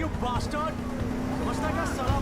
you bastard! समझता क्या साला?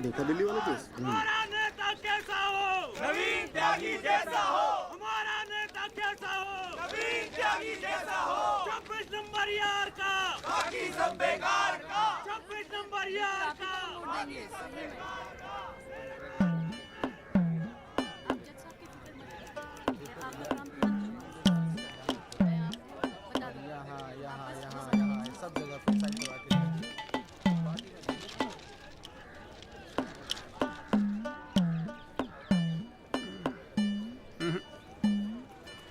देखा दिल्ली वाला केस? हमारा नेता कैसा हो? नवीन त्यागी जैसा हो। हमारा नेता कैसा हो? नवीन त्यागी जैसा हो। 26 नंबर यार का, बाकी सब बेकार का। 26 नंबर यार का। यहाँ सब जगह पे साइड लगा के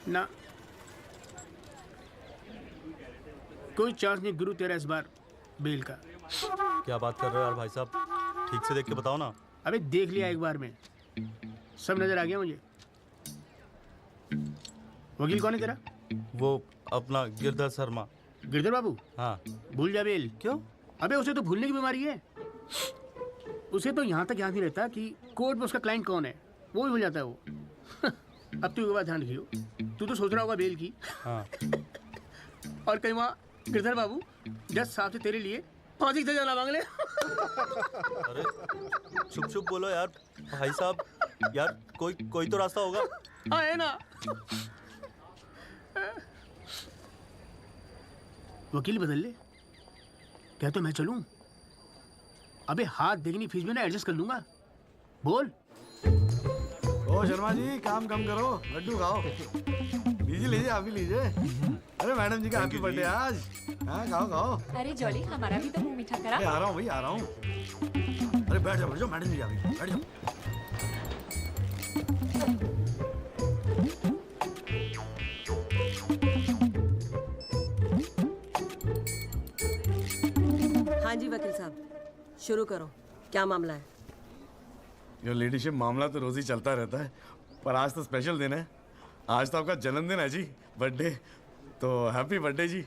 ना कोई चांस नहीं गुरु तेरा इस बार बेल का। क्या बात कर रहे हो यार भाई साहब, ठीक से देख के बताओ ना। अबे देख लिया एक बार में, सब नजर आ गया मुझे। वकील कौन है तेरा? वो अपना गिरधर शर्मा। गिरधर बाबू? हाँ। भूल जा बेल। क्यों? अबे उसे तो भूलने की बीमारी है। उसे तो यहाँ तक याद नहीं रहता कि कोर्ट में उसका क्लाइंट कौन है, वो भी भूल जाता है वो। अब तू एक बात ध्यान रखियो, तू तो सोच रहा होगा बेल की। हाँ। और कहीं वहाँ गिरधर बाबू जज साहब से तेरे लिए फांसी की सजा ना मांग ले। अरे चुप चुप बोलो यार भाई साहब, यार कोई तो रास्ता होगा। हाँ है ना। वकील बदल ले, क्या तो मैं चलूं? अबे हाथ देखनी फीस में ना एडजस्ट कर लूंगा। बोल। ओ शर्मा जी, काम कम करो, लड्डू खाओ। लीजिए लीजिए, आप भी लीजिए। अरे मैडम जी का हैप्पी बर्थडे आज। हाँ खाओ खाओ। अरे जॉली, हमारा भी तो मुंह मीठा करा। आ रहा हूँ भाई, आ रहा हूँ। अरे बैठ जाओ मैडम जी, आ गई, बैठ जाओ। हाँ जी वकील साहब, शुरू करो, क्या मामला है? योर लेडीशिप, मामला तो रोज ही चलता रहता है, पर आज तो स्पेशल दिन है। आज तो आपका जन्मदिन है जी, बर्थडे। तो हैप्पी बर्थडे जी।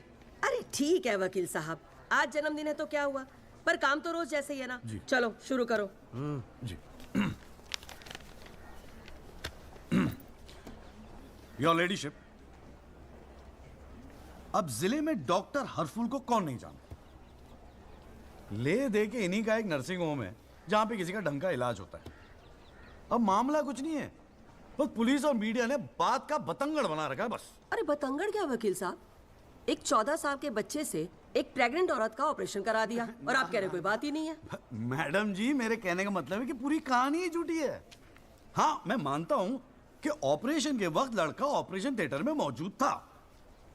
अरे ठीक है वकील साहब, आज जन्मदिन है तो क्या हुआ, पर काम तो रोज जैसे ही है ना। जी। चलो शुरू करो। जी। योर लेडीशिप, अब जिले में डॉक्टर हरफुल को कौन नहीं जानता? ले दे के इन्हीं का एक नर्सिंग होम है जहां पे किसी का ढंग का इलाज होता है। अब मामला कुछ नहीं है, बस पुलिस और मीडिया ने बात का बतंगड़ बना रखा है बस। अरे बतंगड़ क्या वकील साहब, एक 14 साल के बच्चे से एक प्रेग्नेंट औरत का ऑपरेशन करा दिया और आप कह रहे कोई बात ही नहीं है। मैडम जी, मेरे कहने का मतलब है कि पूरी कहानी ही झूठी है। हाँ, मैं मानता हूं कि ऑपरेशन के वक्त लड़का ऑपरेशन थिएटर में मौजूद था,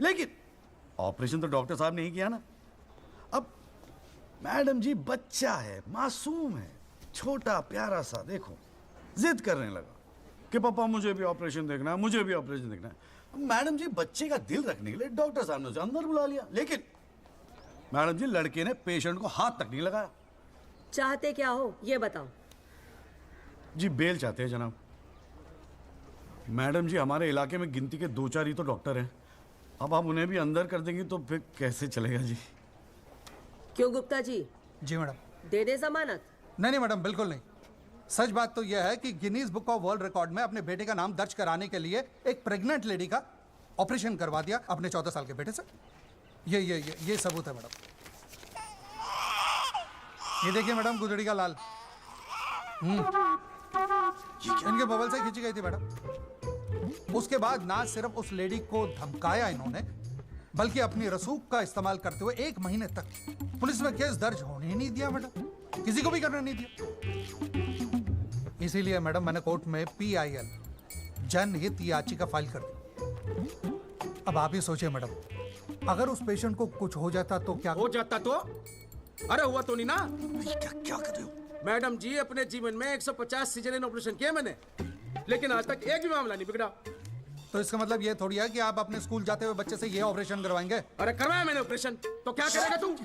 लेकिन ऑपरेशन तो डॉक्टर साहब ने ही किया ना। अब मैडम जी, बच्चा है, मासूम है, छोटा प्यारा सा, देखो जिद करने लगा कि पापा मुझे भी ऑपरेशन देखना है, मुझे भी ऑपरेशन देखना है। मैडम जी, बच्चे का दिल रखने के लिए डॉक्टर साहब ने उसे अंदर बुला लिया, लेकिन मैडम जी, लड़के ने पेशेंट को हाथ तक नहीं लगाया। चाहते क्या हो ये बताओ। जी बेल चाहते हैं जनाब। मैडम जी, हमारे इलाके में गिनती के 2-4 ही तो डॉक्टर हैं। अब आप उन्हें भी अंदर कर देंगी तो फिर कैसे चलेगा जी? क्यों गुप्ता जी? जी मैडम। दे दे जमानत? नहीं मैडम, बिल्कुल नहीं। सच बात तो यह है कि Guinness book of world record में अपने बेटे का नाम दर्ज कराने के लिए एक प्रेग्नेंट लेडी का ऑपरेशन करवा दिया अपने 14 साल के बेटे से। ये सबूत है मैडम। ये देखिए मैडम, गुदड़ी का लाल। इनके मोबाइल से खींची गई थी मैडम। उसके बाद ना सिर्फ उस लेडी को धमकाया इन्होंने, बल्कि अपनी रसूख का इस्तेमाल करते हुए 1 महीने तक पुलिस में केस दर्ज होने ही नहीं दिया मैडम, किसी को भी करने नहीं दिया। इसीलिए मैडम मैंने कोर्ट में PIL जनहित याचिका फाइल कर दी। अब आप ही सोचिए मैडम, अगर उस पेशेंट को कुछ हो जाता तो क्या हो जाता तो? अरे हुआ तो नहीं ना। क्या कर रहे हो? मैडम जी, अपने जीवन में 150 सिजेरियन ऑपरेशन किए मैंने, लेकिन आज तक एक भी मामला नहीं बिगड़ा। तो इसका मतलब ये थोड़ी है कि आप अपने स्कूल जाते हुए बच्चे से ये ऑपरेशन करवाएंगे? अरे करवाया मैंने ऑपरेशन, तो क्या करेगा तू?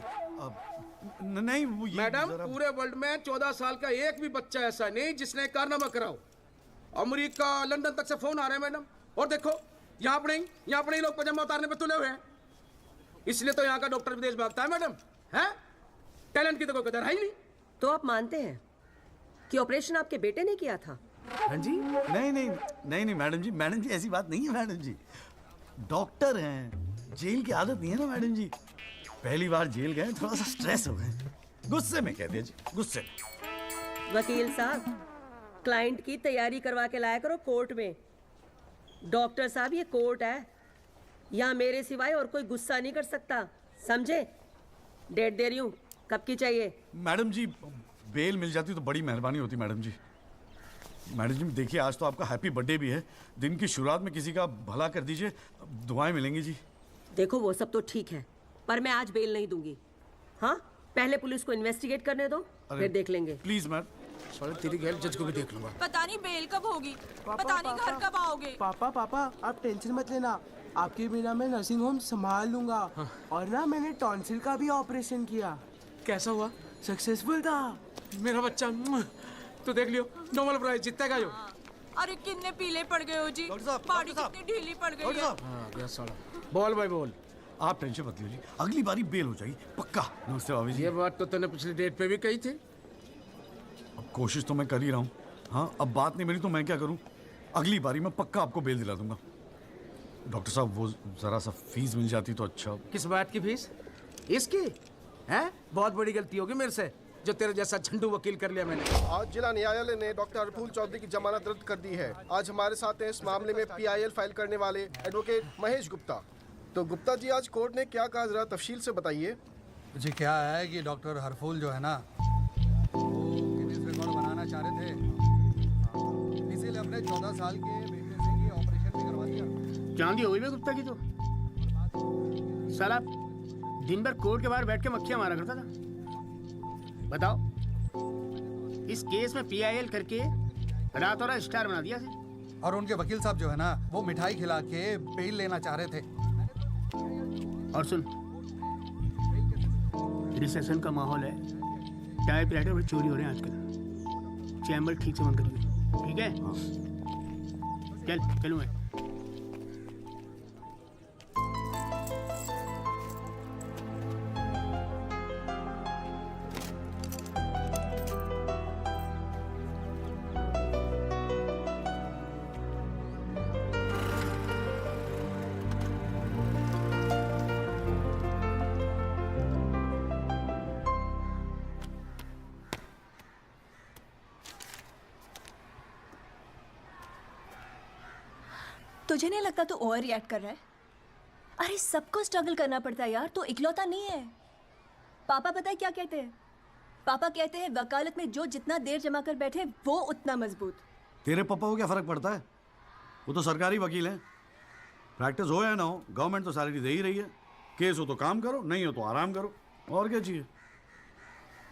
नहीं वो ये मैडम, जरा- पूरे वर्ल्ड में 14 साल का एक भी बच्चा ऐसा नहीं जिसने कारनामा कराओ। अमेरिका, लंदन तक से फोन आ रहे हैं मैडम, और देखो यहाँ पर ही लोग पजामा उतारने पे तुले हुए हैं। इसलिए तो यहाँ का डॉक्टर विदेश भागता है मैडम, है? टैलेंट की तो कोई कदर है ही नहीं। तो आप मानते हैं कि ऑपरेशन आपके बेटे ने किया था? हाँ जी। नहीं मैडम जी ऐसी बात नहीं है मैडम जी। डॉक्टर हैं, जेल की आदत नहीं है ना मैडम जी। पहली बार जेल गए, थोड़ा सा स्ट्रेस हो गए, गुस्से में कह दिया जी, गुस्से में। वकील साहब, क्लाइंट की तैयारी करवा के लाया करो कोर्ट में। डॉक्टर साहब, ये कोर्ट है, यहाँ मेरे सिवाय और कोई गुस्सा नहीं कर सकता, समझे? डेट दे रही हूँ, कब की चाहिए? मैडम जी बेल मिल जाती तो बड़ी मेहरबानी होती मैडम जी। मैडम जी देखिए, आज तो आपका हैप्पी बर्थडे भी है, दिन की शुरुआत में किसी का भला कर दीजिए, दुआएं मिलेंगी जी। देखो वो सब तो ठीक है, पर मैं आज बेल नहीं दूंगी। हाँ, पहले पुलिस को इन्वेस्टिगेट करने दो, फिर देख लेंगे। Please ma'am. साले तेरी गैर जज को भी देख लूंगा। पता नहीं बेल कब होगी, पता नहीं घर कब आओगे। पापा आप टेंशन मत लेना, आपके बिना मैं नर्सिंग होम संभाल लूंगा। और ना मैंने टॉन्सिल का भी ऑपरेशन किया, कैसा हुआ? सक्सेसफुल था। मेरा बच्चा तो देख लियो, नोबेल प्राइज जीतेगा जो। अरे कितने पीले पड़ गए हो जी, डॉक्टर साहब, बॉडी डॉक्टर साहब। कितनी ढीली पड़ गई डॉक्टर है। साहब, हाँ गया साला। बोल भाई बोल। आप टेंशन मत लीजिए, अगली बारी बेल हो जाएगी पक्का। नमस्ते भाभी जी। ये बात तो तूने पिछली डेट पे भी कही थी। अब कोशिश तो मैं कर ही रहा हूँ। हाँ, अब बात नहीं मिली तो मैं क्या करूँ? अगली बारी मैं पक्का आपको बेल दिला दूंगा। डॉक्टर साहब, वो जरा सा फीस मिल जाती तो अच्छा। किस बात की फीस? इसकी है? बहुत बड़ी गलती होगी मेरे से, जो तेरे जैसा झंडू वकील कर लिया मैंने। आज जिला न्यायालय ने डॉक्टर हरफूल चौधरी की जमानत रद्द कर दी है। आज हमारे साथ हैं इस मामले में PIL फाइल करने वाले एडवोकेट महेश गुप्ता। तो गुप्ता जी, आज कोर्ट ने क्या कहा, जरा तफसील से बताइए। जी क्या है कि डॉक्टर हरफूल जो है ना, वो गिनीज रिकॉर्ड बनाना चाह रहे थे, इसीलिए अपने 14 साल के बेटे से ये ऑपरेशन भी करवा दिया। चांदी हो गई बे गुप्ता की तो। साला दिन भर कोर्ट के बाहर बैठ के मक्खियां मारा करता था। बताओ, इस केस में PIL करके रातों रात स्टार बना दिया से। और उनके वकील साहब जो है ना, वो मिठाई खिला के बेल लेना चाह रहे थे। और सुन, रिसेशन का माहौल है, टाइपराइटर और चोरी हो रहे हैं आजकल। चैम्बर ठीक से बंद करिए, ठीक है? चलूँ मैं। तुझे नहीं लगता तू ओवर रिएक्ट कर रहा है? अरे सबको स्ट्रगल करना पड़ता है यार, तू इकलौता नहीं है। पापा पता है क्या कहते हैं? पापा कहते हैं वकालत में जो जितना देर जमा कर बैठे वो उतना मजबूत। तेरे पापा को क्या फर्क पड़ता है? वो तो सरकारी वकील हैं। प्रैक्टिस हो या ना हो, गवर्नमेंट तो सैलरी दे ही रही है। केस हो तो काम करो, नहीं हो तो आराम करो, और क्या चाहिए?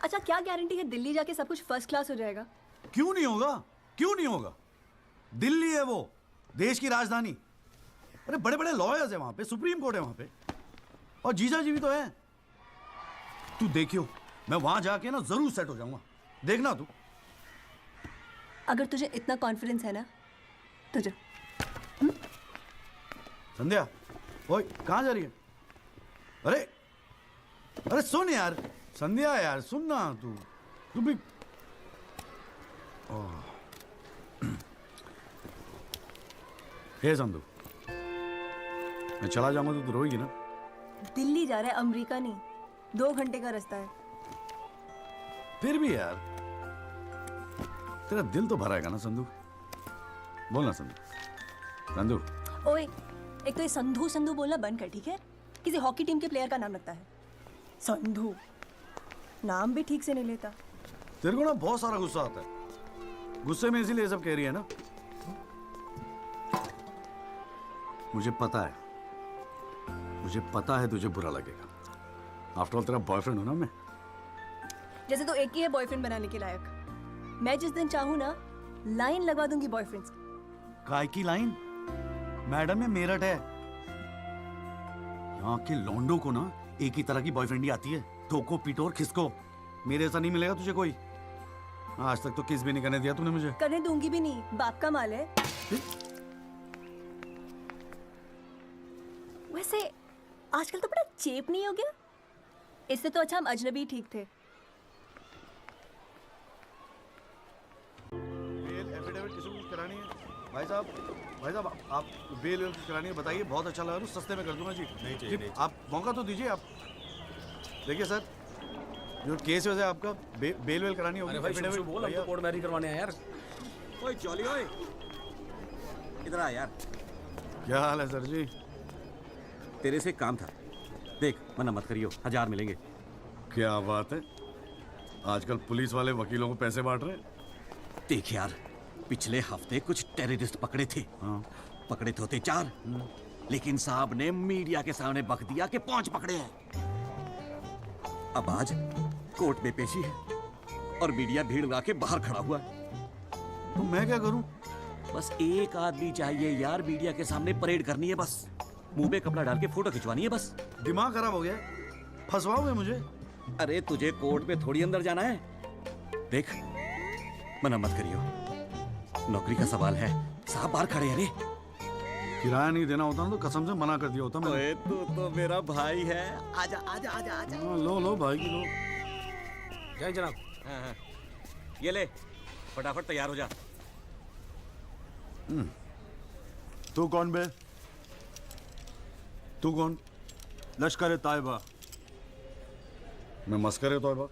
अच्छा, क्या गारंटी है दिल्ली जाके सब कुछ फर्स्ट क्लास हो जाएगा? क्यों नहीं होगा? क्यों नहीं होगा? दिल्ली है वो, देश की राजधानी। अरे बड़े बड़े लॉयर्स है वहां पे, सुप्रीम कोर्ट है वहां पे, और जीजा जी भी तो है। तू देखियो, मैं वहां जाके ना जरूर सेट हो जाऊंगा, देखना तू। अगर तुझे इतना कॉन्फिडेंस है ना तो जा। संध्या, ओए कहाँ जा रही है? अरे अरे सुन यार, संध्या यार सुन ना, तू भी। हे संधू, मैं चला जाऊंगा तो तू रोएगी ना? दिल्ली जा रहा है, अमेरिका नहीं। 2 घंटे का रास्ता है। फिर भी यार, तेरा दिल तो भरा है ना संधू? बोलना संधू। संधू ओए, एक तो ये संधू संधू बोलना बंद कर, ठीक है? किसी हॉकी टीम के प्लेयर का नाम लगता है संधू। नाम भी ठीक से नहीं लेता। तेरे को ना बहुत सारा गुस्सा आता है, गुस्से में इसीलिए सब कह रही है ना। मुझे पता है तुझे बुरा लगेगा। आफ्टर ऑल तेरा बॉयफ्रेंड हूं ना मैं। जैसे तो एक ही है बॉयफ्रेंड बनाने के लायक। मैं जिस दिन चाहूँ ना लाइन लगवा दूंगी बॉयफ्रेंड्स की। काय की लाइन? मैडम में मेरठ है। यहाँ के लौंडों को ना एक ही तरह की बॉयफ्रेंड ही आती है, ठोको पीटो और खिसको। मेरे ऐसा नहीं मिलेगा तुझे कोई। आज तक तो किस भी नहीं करने दिया तूने मुझे। करने दूंगी भी नहीं, बाप का माल है। वैसे आजकल तो बड़ा चेप नहीं हो गया? इससे तो अच्छा हम अजनबी ठीक थे। बेल एफिडेविट किसी करानी है? भाई साहब आप बेल करानी है, बताइए। बहुत अच्छा लगा, सस्ते में कर दूंगा जी। नहीं चाहिए, नहीं आप मौका तो दीजिए। आप देखिए सर, जो केस वैसे आपका बेल वेल करानी होगी। अरे भाई शुभ बोल, हमको कोर्ट मैरिज करवाने हैं यार। ओए जॉली ओए, इधर आ यार। क्या हाल है सर जी? तेरे से एक काम था, देख मना मत करियो, 1000 मिलेंगे। क्या बात है, आजकल पुलिस वाले वकीलों को पैसे बांट रहे हैं। देख यार, पिछले हफ्ते कुछ टेररिस्ट पकड़े थे। हाँ। पकड़े तो थे 4, लेकिन साहब ने मीडिया के सामने बक दिया कि 5 पकड़े हैं। अब आज कोर्ट में पेशी है और मीडिया भीड़ लगा के बाहर खड़ा हुआ है। तो मैं क्या करूं? बस एक आदमी चाहिए यार, मीडिया के सामने परेड करनी है बस। मुंह में कपड़ा डाल के फोटो खिंचवानी है बस। दिमाग खराब हो गया, फंसवाओगे मुझे? अरे तुझे कोर्ट में थोड़ी अंदर जाना है। देख मना मत करियो, नौकरी का सवाल है, साहब बाहर खड़े हैं। रे किराया नहीं देना होता ना तो कसम से मना कर दिया होता मैं। ओए तू तो मेरा भाई है, आजा आजा आजा आजा। लो भाई की लो। जय जनाब। हाँ। ये ले, फटाफट तैयार हो जा। तू कौन बे? तू कौन? लश्कर तायबा। मैं मस्कर तौबा।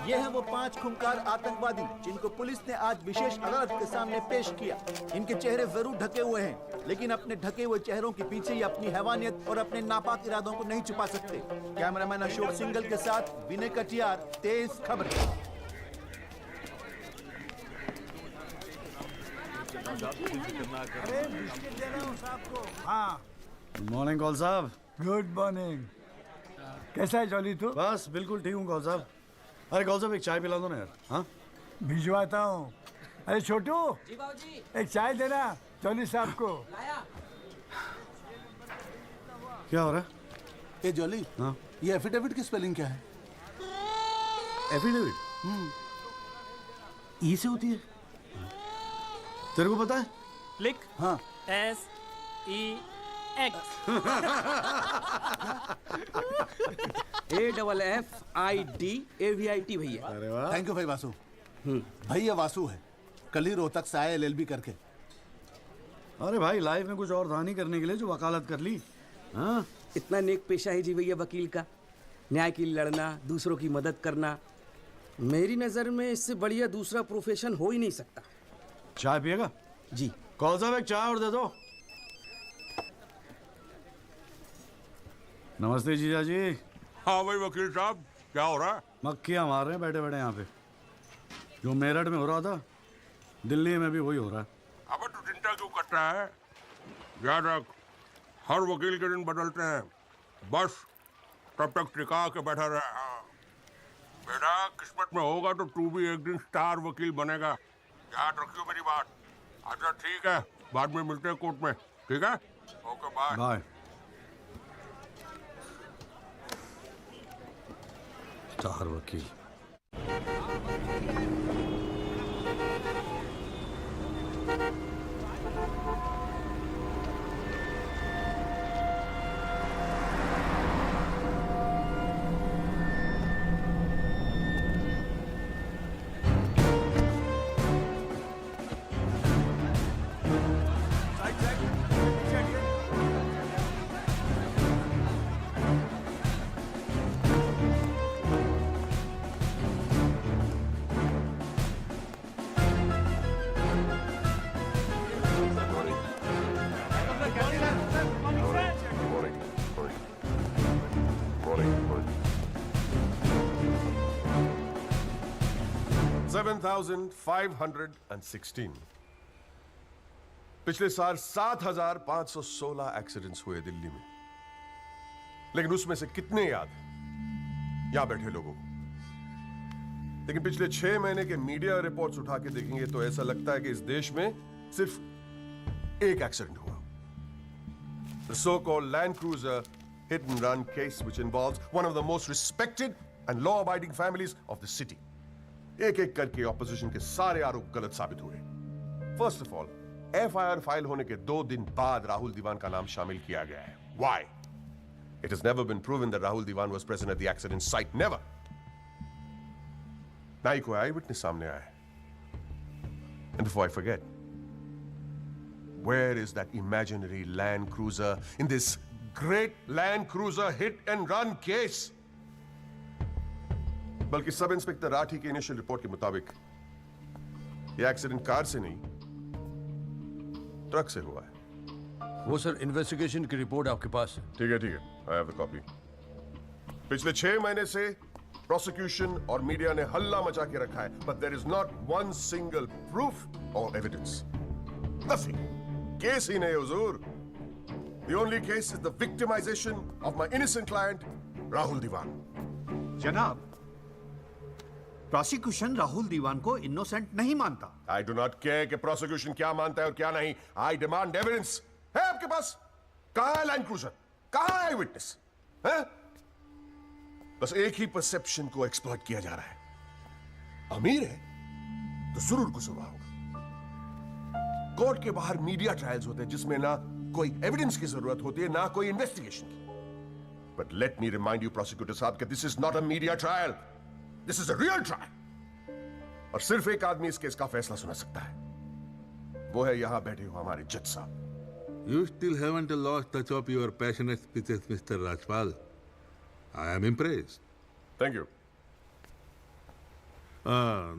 ये हैं वो 5 खूंखार आतंकवादी जिनको पुलिस ने आज विशेष अदालत के सामने पेश किया। इनके चेहरे जरूर ढके हुए हैं, लेकिन अपने ढके हुए चेहरों के पीछे ये अपनी हैवानियत और अपने नापाक इरादों को नहीं छुपा सकते। कैमरामैन अशोक सिंगल के साथ विनय कटियार, तेज खबर। हाँ। गुड मॉर्निंग कौल साहब। Good morning. कैसा है जॉली तू? बस बिल्कुल ठीक हूँ कौल साहब। अरे कौल साहब एक चाय पिला दो ना यार। हाँ भिजवाता हूँ। अरे छोटू, एक चाय देना जॉली साहब को। क्या हो रहा है? ए जॉली, हाँ ये एफिडेविट की स्पेलिंग क्या है? एफिडेविट ई से होती है, तेरे को पता है? लिख। हाँ। SEX। AFFIDAVIT भैया। अरे वाह। थैंक यू भाई वासु। भाई ये वासु है, कल ही रोहतक से आया LLB करके। अरे भाई लाइफ में कुछ और था नहीं करने के लिए जो वकालत कर ली। हाँ इतना नेक पेशा है जी भैया वकील का, न्याय के लिए लड़ना, दूसरों की मदद करना। मेरी नज़र में इससे बढ़िया दूसरा प्रोफेशन हो ही नहीं सकता। चाय पिएगा? जी। कौन साहब एक चाय और दे दो। नमस्ते जीजा जी। हाँ भाई वकील साहब, क्या हो रहा है? मक्खियाँ मार रहे हैं बैठे बैठे यहाँ पे। जो मेरठ में हो रहा था दिल्ली में भी वही हो रहा है। अबे तू चिंता क्यों करता है? याद रख, हर वकील के दिन बदलते हैं, बस तब तक टिका के बैठा रहे। हाँ बेटा, किस्मत में होगा तो तू भी एक दिन स्टार वकील बनेगा, याद रखियो मेरी बात। अच्छा ठीक है, बाद में मिलते हैं कोर्ट में, ठीक है? Okay bye. बाय। स्टार वकील। 7,516 पिछले साल 7,516 एक्सीडेंट्स हुए दिल्ली में, लेकिन उसमें से कितने याद हैं यहां बैठे लोगों को? लेकिन पिछले 6 महीने के मीडिया रिपोर्ट्स उठा के देखेंगे तो ऐसा लगता है कि इस देश में सिर्फ एक एक्सीडेंट हुआ, the so-called Land Cruiser hit and run case, which involves one of the most respected and law-abiding families of the city. एक-एक करके ऑपोजिशन के सारे आरोप गलत साबित हुए। First of all, FIR file होने के 2 दिन बाद राहुल दीवान का नाम शामिल किया गया है। Why? It has never been proven that Rahul Diwan was present at the accident site. Never. ना ही कोई आई विटनेस सामने आया है। And before I forget, where is that imaginary Land Cruiser in this great Land Cruiser hit and run case? बल्कि sub inspector Rathi की initial report के मुताबिक यह एक्सीडेंट कार से नहीं, ट्रक से हुआ है। वो सर इन्वेस्टिगेशन की रिपोर्ट आपके पास है। ठीक है, आई हैव द कॉपी। पिछले 6 महीने से प्रोसिक्यूशन और मीडिया ने हल्ला मचा के रखा है, but there is not one single proof और एविडेंस। नथिंग। केस ही नहीं हुजूर। The only case is the victimization of my innocent client Rahul Diwan. जनाब, प्रोसिक्यूशन राहुल दीवान को इनोसेंट नहीं मानता। आई डू नॉट केयर कि प्रोसिक्यूशन क्या मानता है और क्या नहीं। I demand evidence. है आपके पास? कहां है लैंड क्रूजर? कहां है विटनेस? है? बस एक ही परसेप्शन को एक्सप्लॉइट किया जा रहा है। अमीर है तो जरूर कुछ हुआ होगा। कोर्ट के बाहर मीडिया ट्रायल्स होते हैं जिसमें ना कोई एविडेंस की जरूरत होती है, ना कोई इन्वेस्टिगेशन की। But let me remind you prosecutor साहब कि this is not a media trial, this is a real trial. और सिर्फ एक आदमी इस केस का फैसला सुना सकता है, वो है यहां बैठे हुए हमारे जज साहब। You still haven't lost touch of your passionate speeches, Mr. Rajpal. I am impressed. Thank you.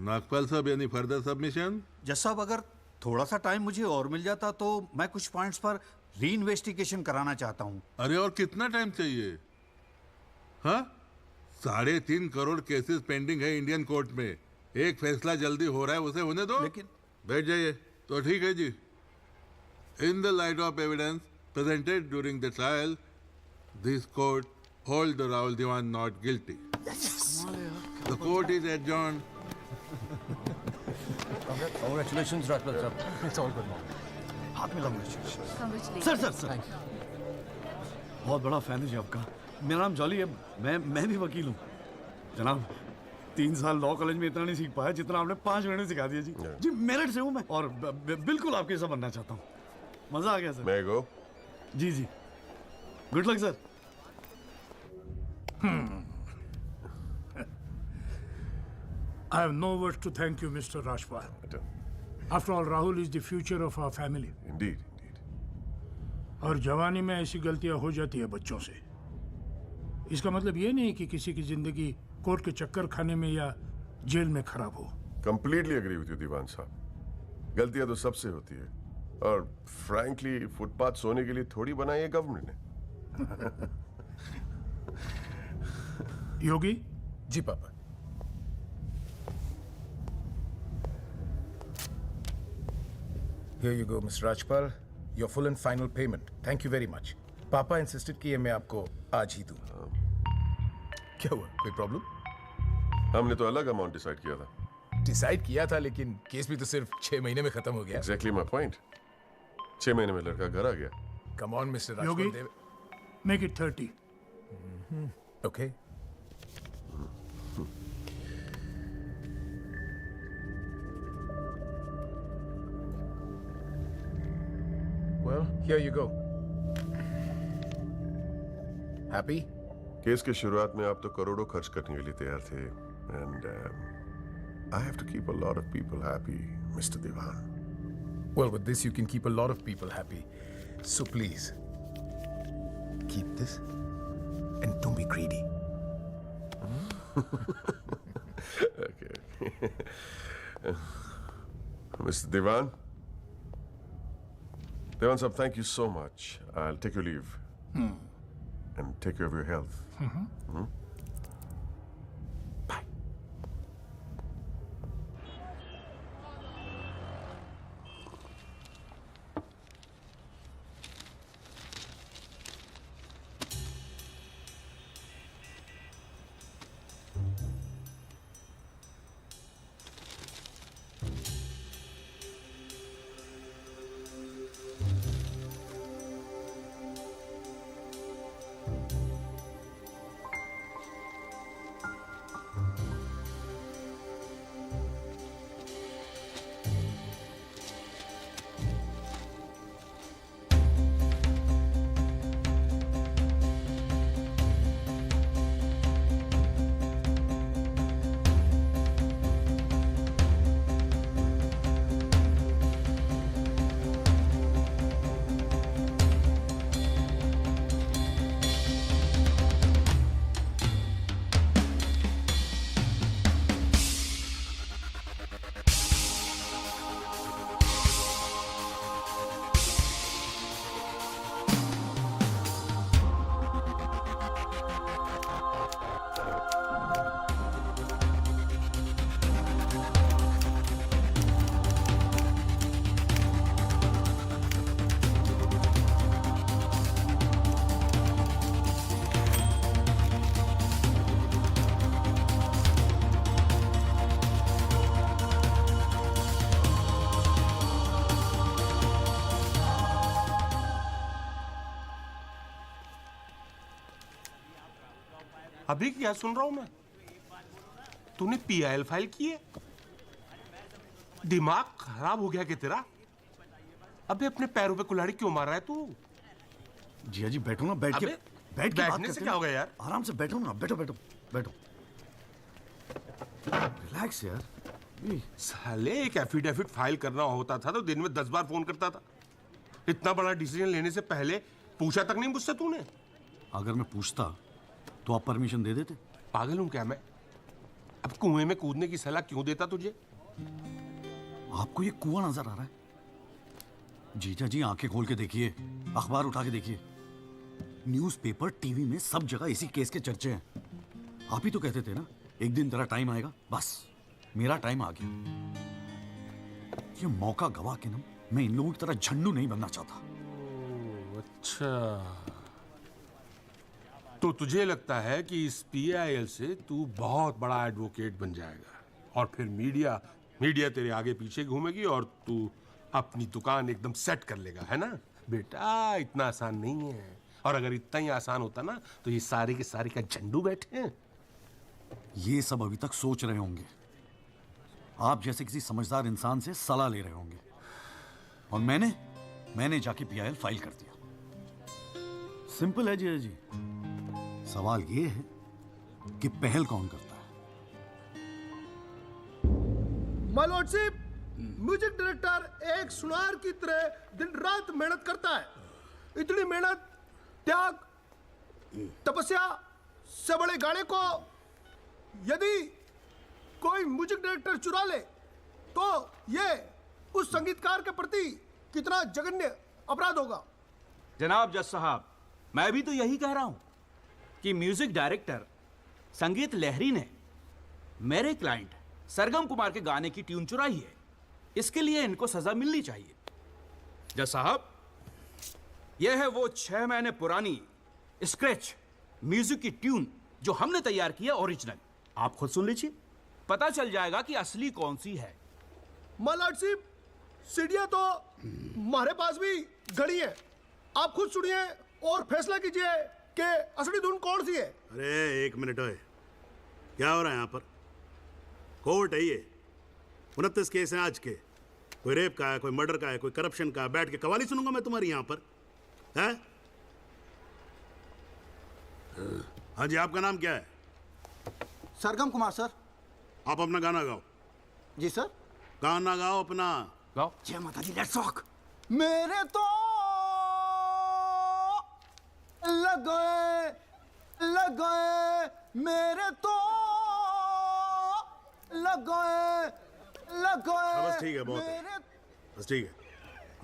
Nagpal साहब, any further submission? जज साहब, अगर थोड़ा सा टाइम मुझे और मिल जाता तो मैं कुछ पॉइंट्स पर री इन्वेस्टिगेशन कराना चाहता हूँ। अरे और कितना टाइम चाहिए? हाँ, 3.5 करोड़ केसेस पेंडिंग है इंडियन कोर्ट में। एक फैसला जल्दी हो रहा है, उसे होने दो। लेकिन बैठ जाइए। तो ठीक है जी। In the light of evidence presented during the trial, this court hold the Rahul Diwan not guilty. Yes. The court is adjourned. Congratulations, Rajpal sir. It's all good now. हाथ मिला मुझे। Congratulations. सर बहुत बड़ा fan है जी आपका। मेरा नाम jolly है, मैं भी वकील हूँ। जनाब, 3 साल लॉ कॉलेज में इतना नहीं सीख पाया जितना आपने 5 महीने में सिखा दिया जी। जी मेरिट से हूँ मैं, और बिल्कुल आपके जैसा बनना चाहता हूँ। मजा आ गया सर। मैं गो। जी जी, good luck sir. I have no words to thank you, Mr. Rajpal. After all, Rahul is the future of our family. Indeed. और जवानी में ऐसी गलतियां हो जाती है बच्चों से। इसका मतलब ये नहीं कि किसी की जिंदगी कोर्ट के चक्कर खाने में या जेल में खराब हो। कंप्लीटली एग्री विद यू दीवान साहब। गलतियां तो सबसे होती है, और फ्रैंकली फुटपाथ सोने के लिए थोड़ी बनाई है गवर्नमेंट ने। योगी जी पापा। Here you go, Mr. Rajpal. Your full and final payment. Thank you very much. पापा इंसिस्टेड कि ये मैं आपको आज ही दूं। क्या हुआ, कोई प्रॉब्लम? हमने तो अलग अमाउंट डिसाइड किया था। डिसाइड किया था, लेकिन केस भी तो सिर्फ 6 महीने में खत्म हो गया। Exactly my point. 6 महीने में लड़का घर आ गया। Come on, Mr. Rajpal. Yogi, make it 30. Okay. Well, here you go. Happy? Case के शुरुआत में आप तो करोड़ों खर्च करने के लिए तैयार थे, and I have to keep a lot of people happy, Mr. Diwan. Well, with this you can keep a lot of people happy. So please, keep this and don't be greedy. Okay. Mr. Diwan? Diwan sahab, thank you so much. I'll take your leave. And take care of your health. Bye. अभी क्या सुन रहा हूं मैं? तूने PIL file की है? दिमाग खराब हो गया क्या तेरा? अबे अपने पैरों पे कुल्हाड़ी क्यों मार रहा है तू? जिया जी बैठो ना, बैठ के बैठने से क्या हो गया यार? आराम से बैठो ना, बैठो बैठो बैठो, रिलैक्स यार। साले एक एफिडेविट फाइल करना होता था तो दिन में 10 बार फोन करता था। इतना बड़ा डिसीजन लेने से पहले पूछा तक नहीं मुझसे तूने? अगर मैं पूछता तो आप परमिशन दे देते? पागल हूं क्या मैं? अब कुएं में कूदने की सलाह क्यों देता तुझे? आपको ये कुआं नजर आ रहा है? जीजा जी आंखें खोल के देखिए, अखबार उठा के देखिए, न्यूज़पेपर, टीवी में सब जगह इसी केस के चर्चे हैं। आप ही तो कहते थे ना एक दिन तेरा टाइम आएगा। बस मेरा टाइम आ गया। ये मौका गवा के ना मैं इन लोगों की तरह झंडू नहीं बनना चाहता। अच्छा, तो तुझे लगता है कि इस पीआईएल से तू बहुत बड़ा एडवोकेट बन जाएगा और फिर मीडिया तेरे आगे पीछे घूमेगी और तू अपनी दुकान एकदम सेट कर लेगा, है ना? बेटा इतना आसान नहीं है, और अगर इतना ही आसान होता ना तो ये सारे के सारे का झंडू बैठे हैं। ये सब अभी तक सोच रहे होंगे, आप जैसे किसी समझदार इंसान से सलाह ले रहे होंगे, और मैंने जाके पीआईएल फाइल कर दिया। सिंपल है जी जी। सवाल ये है कि पहल कौन करता है? माय लॉर्डशिप, म्यूजिक डायरेक्टर एक सुनार की तरह दिन रात मेहनत करता है। इतनी मेहनत, त्याग, तपस्या से बड़े गाने को यदि कोई म्यूजिक डायरेक्टर चुरा ले तो ये उस संगीतकार के प्रति कितना जघन्य अपराध होगा। जनाब जज साहब, मैं भी तो यही कह रहा हूं कि म्यूजिक डायरेक्टर संगीत लहरी ने मेरे क्लाइंट सरगम कुमार के गाने की ट्यून चुराई है। इसके लिए इनको सजा मिलनी चाहिए। जज साहब, यह है वो 6 महीने पुरानी स्क्रैच म्यूजिक की ट्यून जो हमने तैयार की है, ओरिजिनल। आप खुद सुन लीजिए, पता चल जाएगा कि असली कौन सी है। माय लॉर्डशिप, सीढ़ियां तो हमारे पास भी घड़ी है। आप खुद सुनिए और फैसला कीजिए कि असली धुन कौन सी है। अरे एक मिनट ओए, क्या हो रहा है यहाँ पर? कोर्ट है ये, 29 केस हैं आज के। कोई रेप का है, कोई मर्डर का है, कोई करप्शन का है। बैठ के कवाली सुनूंगा मैं तुम्हारी यहाँ पर, है? हाँ जी, आपका नाम क्या है? सरगम कुमार सर। आप अपना गाना गाओ। जी सर। गाना गाओ अपना। गाओ। जय माता दी, लेट्स रॉक। मेरे तो लग गए मेरे तो लग गए बस ठीक है, बहुत है। बस ठीक है,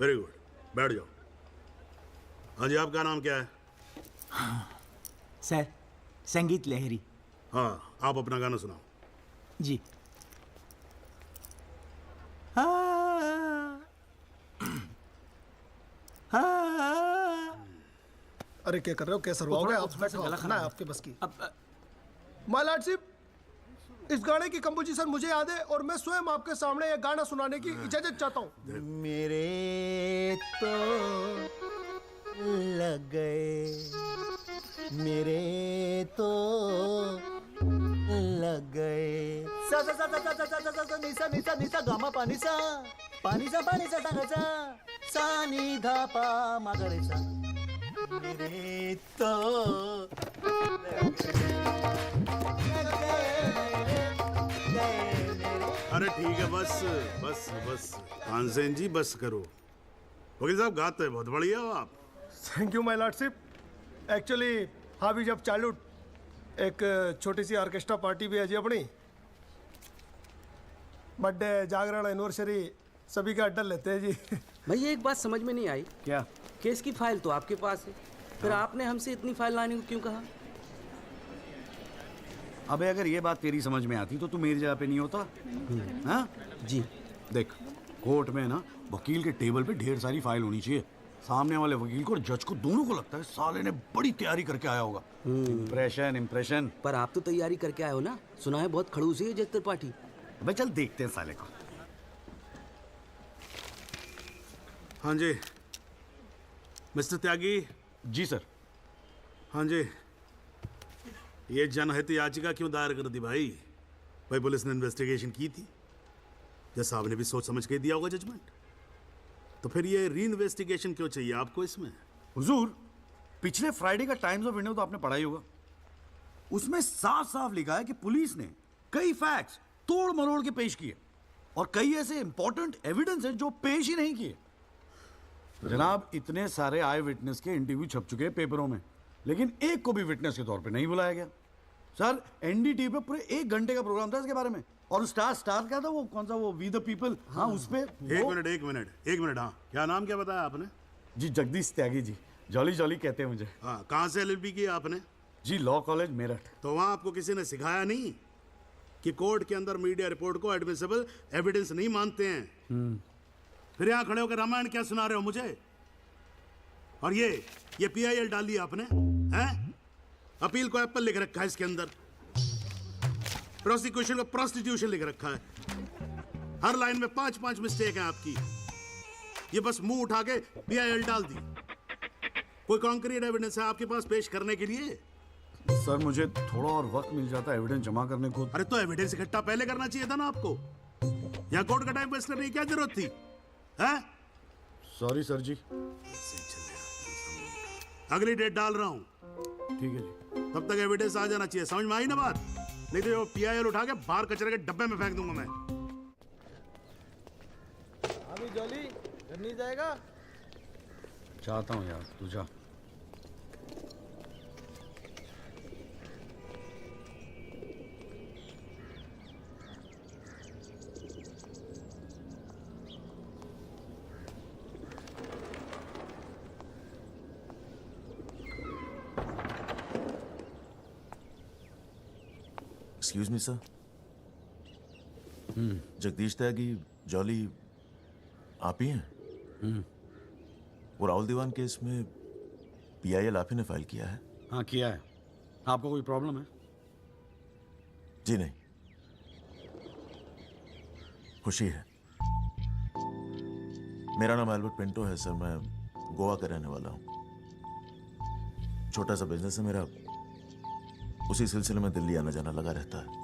वेरी गुड, बैठ जाओ। हाँ जी, आपका नाम क्या है? सर, संगीत लहरी। हाँ, आप अपना गाना सुनाओ। जी। अरे क्या कर रहे हो, कैसे रुआओगे आप? खाना है आपके बस की। माय लॉर्डशिप, इस गाने की कंपोजिशन मुझे याद है और मैं स्वयं आपके सामने ये गाना सुनाने की इजाजत चाहता हूँ। मेरे तो लग गए, मेरे तो लग गए। सा सा सा सा सा सा सा सा सा निसा निसा निसा गामा पानी सा टागा सा नी धा पा मागरे सा। मेरे तो अरे ठीक है, बस बस बस तानसेन जी, बस करो। वकील साहब, गाते हैं बहुत बढ़िया हो आप। Thank you my lordship. Actually हाँ भी जब चालू एक छोटी सी ऑर्केस्ट्रा पार्टी भी है जी अपनी। बर्थडे, जागरण, एनिवर्सरी सभी का अड्डा लेते हैं जी। भैया एक बात समझ में नहीं आई। क्या? केस की फाइल तो आपके पास है, फिर आपने हमसे इतनी फाइल लाने को क्यों कहा? अबे अगर ये बात तेरी समझ में आती तो तू मेरी जगह पे नहीं होता। हाँ जी। देख, कोर्ट में ना वकील के टेबल पे ढेर सारी फाइल होनी चाहिए। सामने वाले वकील को और जज को दोनों को लगता है साले ने बड़ी तैयारी करके आया होगा। इम्प्रेशन। पर आप तो तैयारी करके आए हो ना, सुना है बहुत खड़ूस है जज त्रिपाठी। भाई चल देखते हैं साले को। हाँ जी मिस्टर त्यागी। जी सर। हाँ जी, ये जनहित याचिका क्यों दायर कर दी भाई? भाई पुलिस ने इन्वेस्टिगेशन की थी, जज साहब ने भी सोच समझ के दिया होगा जजमेंट, तो फिर ये री इन्वेस्टिगेशन क्यों चाहिए आपको इसमें? हुजूर, पिछले फ्राइडे का टाइम्स ऑफ इंडिया तो आपने पढ़ा ही होगा। उसमें साफ साफ लिखा है कि पुलिस ने कई फैक्ट्स तोड़ मरोड़ के पेश किए और कई ऐसे इंपॉर्टेंट एविडेंस हैं जो पेश ही नहीं किए। जनाब, इतने सारे आई विटनेस के इंटरव्यू छप चुके हैं पेपरों में, लेकिन एक को भी विटनेस के तौर पे नहीं बुलाया गया। सर, एनडीटीवी पे पूरे 1 घंटे का प्रोग्राम था इसके बारे में, और स्टार क्या था वो, कौन सा वो, वी द पीपल, हाँ उस पे। एक मिनट, हाँ क्या नाम क्या बताया आपने? जी जगदीश त्यागी जी, जॉली जॉली कहते हैं मुझे। हाँ, कहाँ से LLB की आपने? जी लॉ कॉलेज मेरठ। तो वहाँ आपको किसी ने सिखाया नहीं कि कोर्ट के अंदर मीडिया रिपोर्ट को एडमिसिबल एविडेंस नहीं मानते हैं? फिर यहाँ खड़े होकर रामायण क्या सुना रहे हो मुझे? और ये PIL डाल दिया आपने, हैं? अपील को एप्पल लिख रखा है इसके अंदर, प्रोसिक्यूशन को प्रोस्टिट्यूशन लिख रखा है। हर लाइन में 5 मिस्टेक है आपकी। ये बस मुंह उठा के PIL डाल दी। कोई कॉन्क्रीट एविडेंस है आपके पास पेश करने के लिए? सर, मुझे थोड़ा और वक्त मिल जाता एविडेंस जमा करने को। अरे तो एविडेंस इकट्ठा पहले करना चाहिए था ना आपको। यहाँ कोर्ट का टाइम वेस्ट करने की क्या जरूरत थी, हैं? सॉरी सर जी। अगली डेट डाल रहा हूँ, ठीक है जी। तब तक एविडेंस आ जाना चाहिए, समझ में आई ना बात? नहीं तो वो PIL उठा के बाहर कचरे के डब्बे में फेंक दूंगा मैं। अभी जॉली घर नहीं जाएगा? चाहता हूँ यार, तू जा। Excuse me sir. Jagdish Tyagi, Jolly आप ही हैं? वो राहुल दीवान केस में PIL आप ही ने फाइल किया है? हाँ किया है। आपको कोई प्रॉब्लम है? जी नहीं, खुशी है। मेरा नाम एल्बर्ट पिंटो है सर, मैं गोवा का रहने वाला हूँ। छोटा सा बिजनेस है मेरा, उसी सिलसिले में दिल्ली आना जाना लगा रहता है।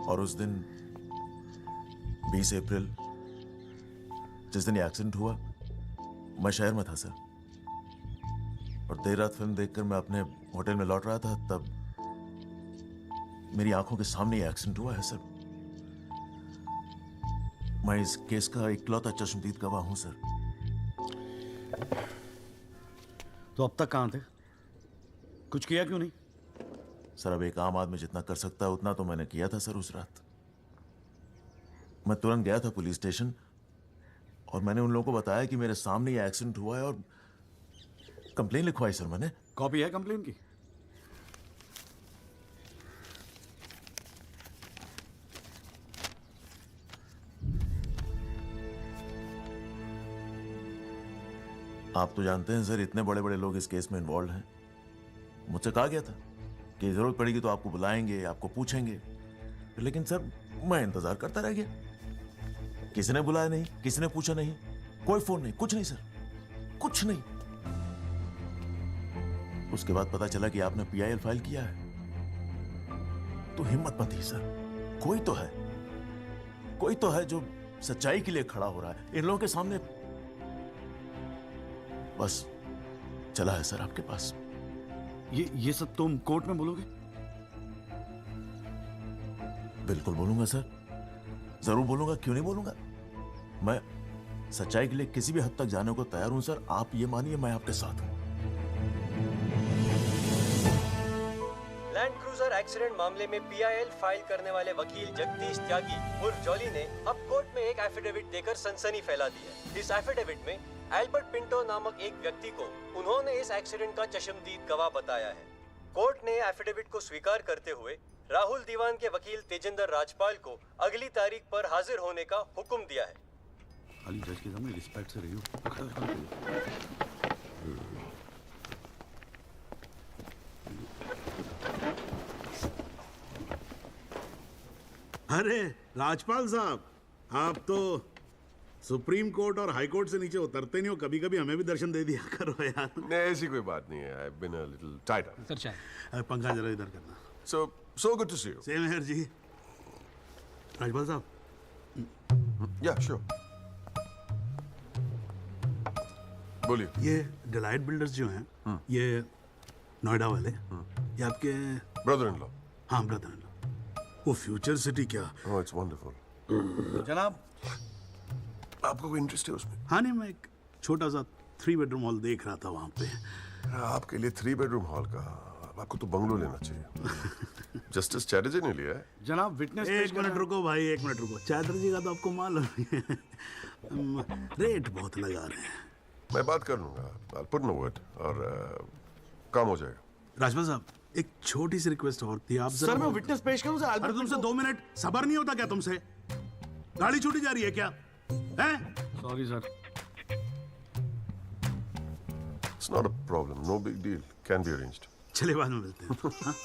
और उस दिन 20 अप्रैल जिस दिन ये एक्सीडेंट हुआ, मैं शहर में था सर, और देर रात फिल्म देखकर मैं अपने होटल में लौट रहा था, तब मेरी आंखों के सामने ये एक्सीडेंट हुआ है सर। मैं इस केस का इकलौता चश्मदीद गवाह हूं सर। तो अब तक कहां थे? कुछ किया क्यों नहीं? सर, अब एक आम आदमी जितना कर सकता है उतना तो मैंने किया था सर। उस रात मैं तुरंत गया था पुलिस स्टेशन, और मैंने उन लोगों को बताया कि मेरे सामने ये एक्सीडेंट हुआ है, और कंप्लेन लिखवाई सर मैंने। कॉपी है कंप्लेन की? आप तो जानते हैं सर, इतने बड़े बड़े लोग इस केस में इन्वॉल्व हैं। मुझसे कहा गया था कि जरूरत पड़ेगी तो आपको बुलाएंगे, आपको पूछेंगे, लेकिन सर मैं इंतजार करता रह गया। किसी ने बुलाया नहीं, किसी ने पूछा नहीं, कोई फोन नहीं, कुछ नहीं सर, कुछ नहीं। उसके बाद पता चला कि आपने PIL फाइल किया है, तो हिम्मत मत ही सर। कोई तो है जो सच्चाई के लिए खड़ा हो रहा है इन लोगों के सामने। बस चला है सर आपके पास। ये सब तुम कोर्ट में बोलोगे? बिल्कुल बोलूंगा सर, जरूर बोलूंगा, क्यों नहीं बोलूंगा। मैं सच्चाई के लिए किसी भी हद तक जाने को तैयार हूं सर। आप ये मानिए, मैं आपके साथ हूं। लैंड क्रूजर एक्सीडेंट मामले में PIL फाइल करने वाले वकील जगदीश त्यागी उर्फ जॉली ने अब कोर्ट में एक एफिडेविट देकर सनसनी फैला दी है। इस एफिडेविट में एल्बर्ट पिंटो नामक एक व्यक्ति को उन्होंने इस एक्सीडेंट का चश्मदीद गवाह बताया है। कोर्ट ने एफिडेविट को स्वीकार करते हुए राहुल दीवान के वकील तेजिंदर राजपाल को अगली तारीख पर हाजिर होने का हुक्म दिया है। खाली जज के सामने रिस्पेक्ट से रहियो। अरे राजपाल साहब, आप तो सुप्रीम कोर्ट और हाई कोर्ट से नीचे उतरते नहीं हो, कभी कभी हमें भी दर्शन दे दिया करो यार। नहीं, ऐसी कोई बात नहीं है। I've been a little tied up. Sir चाय पंखा जरा इधर करना। So good to see you. Same here जी। राजपाल साहब। Yeah, sure. बोलिए। ये डिलाइट बिल्डर्स जो हैं, ये नोएडा वाले, ये आपके ब्रदर इन लॉ। हाँ, ब्रदर इन लॉ। वो फ्यूचर सिटी क्या? Oh, it's wonderful. जनाब, आपको कोई इंटरेस्ट है उसमें? हाँ नहीं, मैं एक छोटा सा 3 बेडरूम हॉल देख रहा था वहाँ पे। आपके लिए 3 बेडरूम हॉल का, आपको तो बंगलो लेना चाहिए। जस्टिस चैटर्जी ने लिया है। जनाब विटनेस। एक मिनट रुको भाई, एक मिनट रुको। चैटर्जी का तो आपको मालूम है, रेट बहुत लगा रहे हैं। मैं बात कर लूंगा, I'll put in a word और काम हो जाएगा। राजपाल साहब, एक छोटी सी रिक्वेस्ट और थी। आप सर मैं विटनेस पेश करूं सर? अरे तुमसे 2 मिनट सबर नहीं होता क्या तुमसे? गाड़ी छूटी जा रही है क्या? हैं? Sorry sir. It's not a problem, no big deal, can be arranged. चलिए बाद में मिलते हैं। हाँ?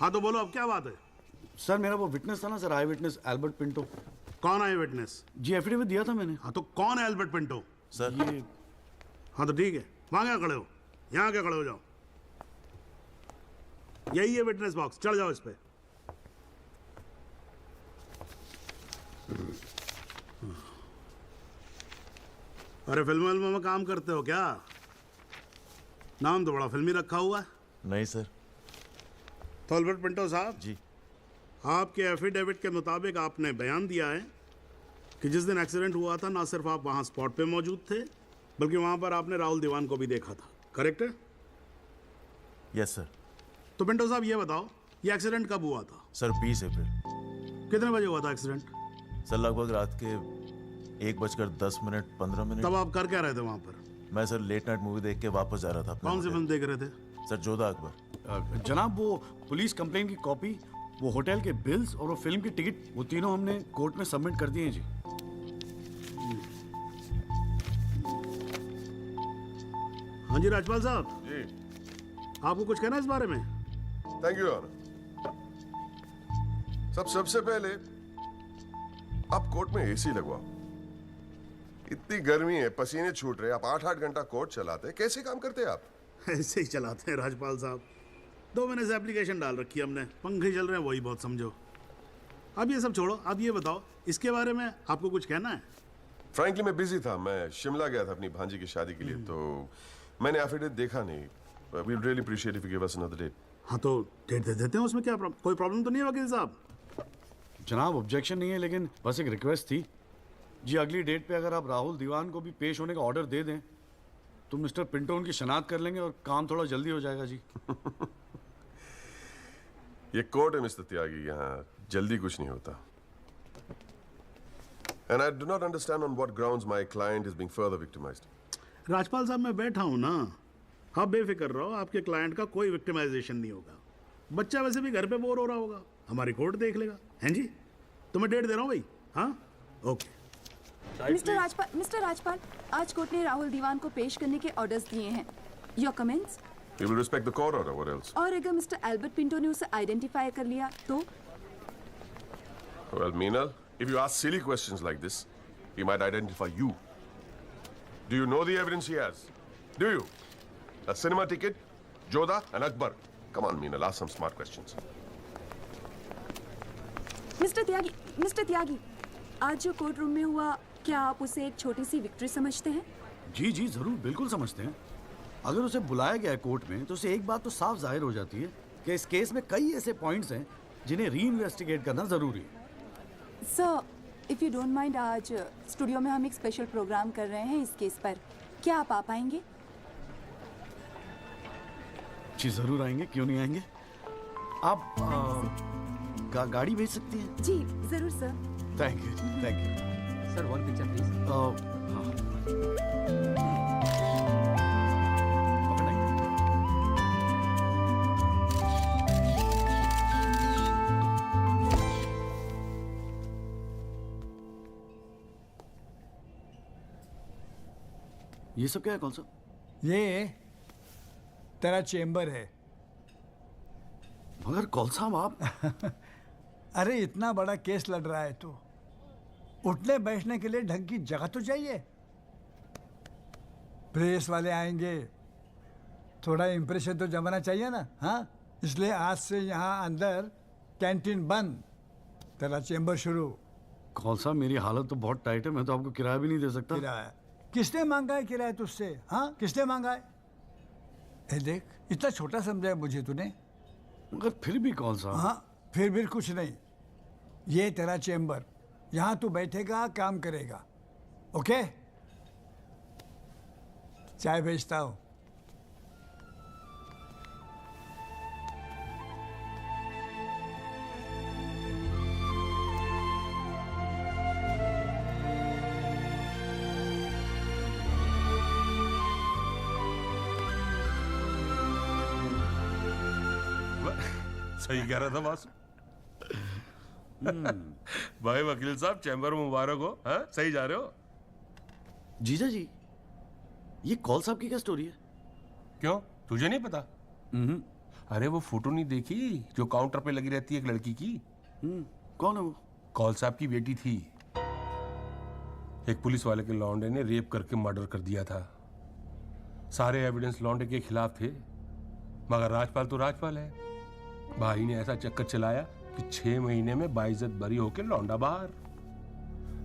हाँ तो बोलो, अब क्या बात है? सर मेरा वो विटनेस था ना सर, आई विटनेस एल्बर्ट पिंटो। कौन है विटनेस? जी एफिडेविट दिया था मैंने। हाँ तो कौन है एल्बर्ट पिंटो? सर ये। हाँ तो ठीक है, वहां क्या खड़े हो? यहाँ क्या खड़े हो जाओ। यही है विटनेस बॉक्स, चढ़ जाओ इस पे। अरे फिल्म में काम करते हो क्या? नाम तो बड़ा फिल्मी रखा हुआ है। नहीं सर। तो एल्बर्ट पिंटो साहब जी, आपके एफिडेविट के मुताबिक आपने बयान दिया है कि जिस दिन एक्सीडेंट हुआ था ना सिर्फ आप वहां स्पॉट पे मौजूद थे, बल्कि वहां पर आपने राहुल दीवान को भी देखा था, करेक्ट है? Yes sir. तो पिंटो साहब ये बताओ, ये एक्सीडेंट कब हुआ था? सर 20 अप्रैल। कितने बजे हुआ था एक्सीडेंट? सर लगभग रात के 1:10 तब आप कर क्या रहे थे वहां पर? मैं सर लेट नाइट मूवी देख के वापस जा रहा था अपने कौन सी होटल। फिल्म देख रहे थे? सर जोधा अकबर। जनाब वो पुलिस कंप्लेन की कॉपी, वो होटल के बिल्स और वो फिल्म की टिकट, वो तीनों हमने कोर्ट में सबमिट कर दिए हैं जी। हाँ जी राजपाल साहब जी, आपको कुछ कहना है इस बारे में? Thank you honour. सबसे पहले आप कोर्ट में एसी लगवाओ। इतनी गर्मी है, पसीने छूट रहे, आप 8-8 घंटा कोर्ट चलाते हैं, कैसे काम करते हैं आप? ऐसे ही चलाते हैं राजपाल साहब। 2 महीने से एप्लीकेशन डाल रखी है हमने, पंखे चल रहे हैं, वही बहुत समझो। अब ये सब छोड़ो, अब ये बताओ इसके बारे में आपको कुछ कहना है? फ्रैंकली मैं बिजी था, मैं शिमला गया था अपनी भांजी की शादी के लिए, तो मैंने एफिडेविट देखा नहीं। We really appreciate if you give us another date. हाँ तो डेट दे देते हैं, उसमें क्या कोई प्रॉब्लम तो नहीं है वकील साहब? जनाब ऑब्जेक्शन नहीं है, लेकिन बस एक रिक्वेस्ट थी जी, अगली डेट पे अगर आप राहुल दीवान को भी पेश होने का ऑर्डर दे दें तो मिस्टर पिंटो उनकी शनाख्त कर लेंगे और काम थोड़ा जल्दी हो जाएगा जी। ये कोर्ट है मिस्टर त्यागी, यहाँ जल्दी कुछ नहीं होता। And I do not understand on what grounds my client is being further victimized. Rajpal साहब मैं बैठा हूँ ना, आप बेफिक्र रहो, आपके क्लाइंट का कोई विक्टिमाइजेशन नहीं होगा। बच्चा वैसे भी घर पे बोर हो रहा होगा, हमारी कोर्ट देख लेगा। हैं जी? तो मैं डेट दे रहा हूँ भाई। हाँ ओके। मिस्टर राजपाल, आज कोर्ट ने राहुल दीवान को पेश करने के ऑर्डर्स दिए हैं। Your comments? We will respect the court order. What else? और अगर मिस्टर एल्बर्ट पिंटो ने उसे आइडेंटिफाई कर लिया तो? Well, Meenal, if you ask silly questions like this, he might identify you. Do you know the evidence he has? Do you? A cinema ticket, Jodha and Akbar. Come on, Meenal, ask some smart questions. Mister Tyagi, आज जो court room में हुआ, क्या आप उसे एक छोटी सी victory समझते हैं? जी जी जरूर, बिल्कुल समझते हैं। अगर उसे बुलाया गया है कोर्ट में तो उसे एक बात तो साफ जाहिर हो जाती है कि इस केस में कई ऐसे पॉइंट्स हैं जिन्हें री इन्वेस्टिगेट करना जरूरी है। Sir, if you don't mind, आज स्टूडियो में हम एक स्पेशल प्रोग्राम कर रहे हैं इस केस पर, क्या आप आ पाएंगे? जी जरूर आएंगे, क्यों नहीं आएंगे। आप गाड़ी भेज सकती हैं? जी जरूर sir. Thank you sir, 1 picture please. ये सब क्या है? कौन सा? ये तेरा चेम्बर है। मगर कौन सा आप? अरे इतना बड़ा केस लड़ रहा है तो उठने बैठने के लिए ढंग की जगह तो चाहिए। प्रेस वाले आएंगे, थोड़ा इम्प्रेशन तो जमाना चाहिए ना। हाँ, इसलिए आज से यहाँ अंदर कैंटीन बंद, तेरा चेंबर शुरू। कौन सा, मेरी हालत तो बहुत टाइट है, मैं तो आपको किराया भी नहीं दे सकता। किराया किसने मांगा है? किराया तुझसे? हाँ, किसने मांगा है? ए देख, इतना छोटा समझा मुझे तूने। मगर फिर भी कौन सा? हाँ, फिर भी कुछ नहीं। ये तेरा चेंबर, यहाँ तू बैठेगा, काम करेगा। ओके, चाय भेजता हूँ। सही कह रहा था बॉस। भाई वकील साहब, चैम्बर मुबारक हो। हाँ, सही जा रहे हो। जीजा जी, ये कॉल साहब की क्या स्टोरी है? क्यों, तुझे नहीं पता? अरे वो फोटो नहीं देखी जो काउंटर पे लगी रहती है एक लड़की की? कौन है वो? कॉल साहब की बेटी थी। एक पुलिस वाले के लौंडे ने रेप करके मर्डर कर दिया था। सारे एविडेंस लौंडे के खिलाफ थे, मगर राजपाल तो राजपाल है। भाई ने ऐसा चक्कर चलाया कि 6 महीने में बाइज्जत बरी होके लौंडा बाहर।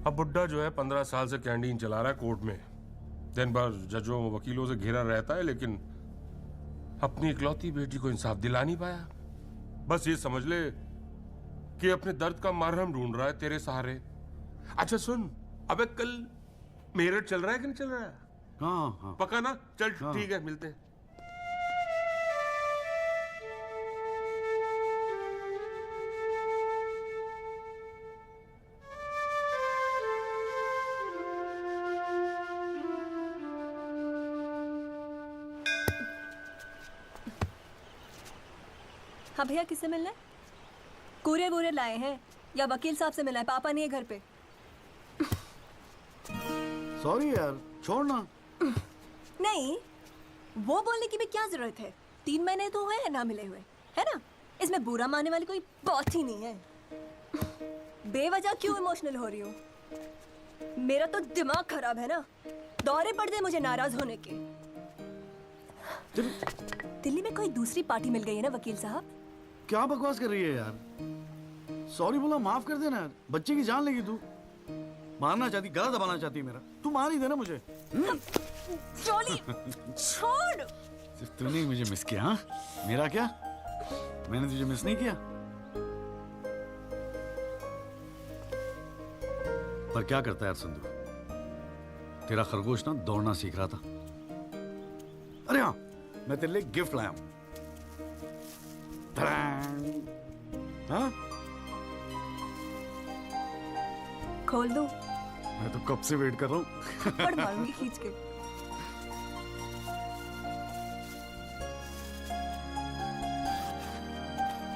अब बुड्ढा जो है 15 साल से कैंटीन चला रहा है कोर्ट में। दिन भर जजों वकीलों से घिरा रहता है, लेकिन अपनी इकलौती बेटी को इंसाफ दिला नहीं पाया। बस ये समझ ले कि अपने दर्द का मरहम ढूंढ रहा है तेरे सहारे। अच्छा सुन, अबे कल मेरठ चल रहा है कि नहीं चल रहा है? हाँ। पक्का ना? चल ठीक है, मिलते हैं। हाँ भैया, किससे मिलना है? कूरे वूरे लाए हैं या वकील साहब से मिलना है? पापा नहीं है घर पे। सॉरी यार, छोड़ना। नहीं, वो बोलने की भी क्या जरूरत है? 3 महीने तो हुए हैं ना मिले हुए, है ना? इसमें बुरा मानने वाली कोई बात ही नहीं है। बेवजह क्यों इमोशनल हो रही हूँ? मेरा तो दिमाग खराब है ना, दौरे पड़ गए मुझे नाराज होने के। दिल्ली में कोई दूसरी पार्टी मिल गई है ना वकील साहब? क्या बकवास कर रही है यार? सॉरी बोला, माफ कर देना यार। बच्चे की जान लेगी तू। मारना चाहती, गला दबाना चाहती मेरा। तू मार ही देना मुझे। जॉली, छोड़। सिर्फ तूने ही मुझे मिस किया? हाँ, मेरा क्या? मैंने तुझे मिस नहीं किया। पर क्या करता है यार संधू, तेरा खरगोश ना दौड़ना सीख रहा था। अरे हाँ, मैं तेरे लिए गिफ्ट लाया हूं। हाँ? खोल दो। मैं तो कब से वेट कर रहा हूँ। थप्पड़ मारूंगी खींच के।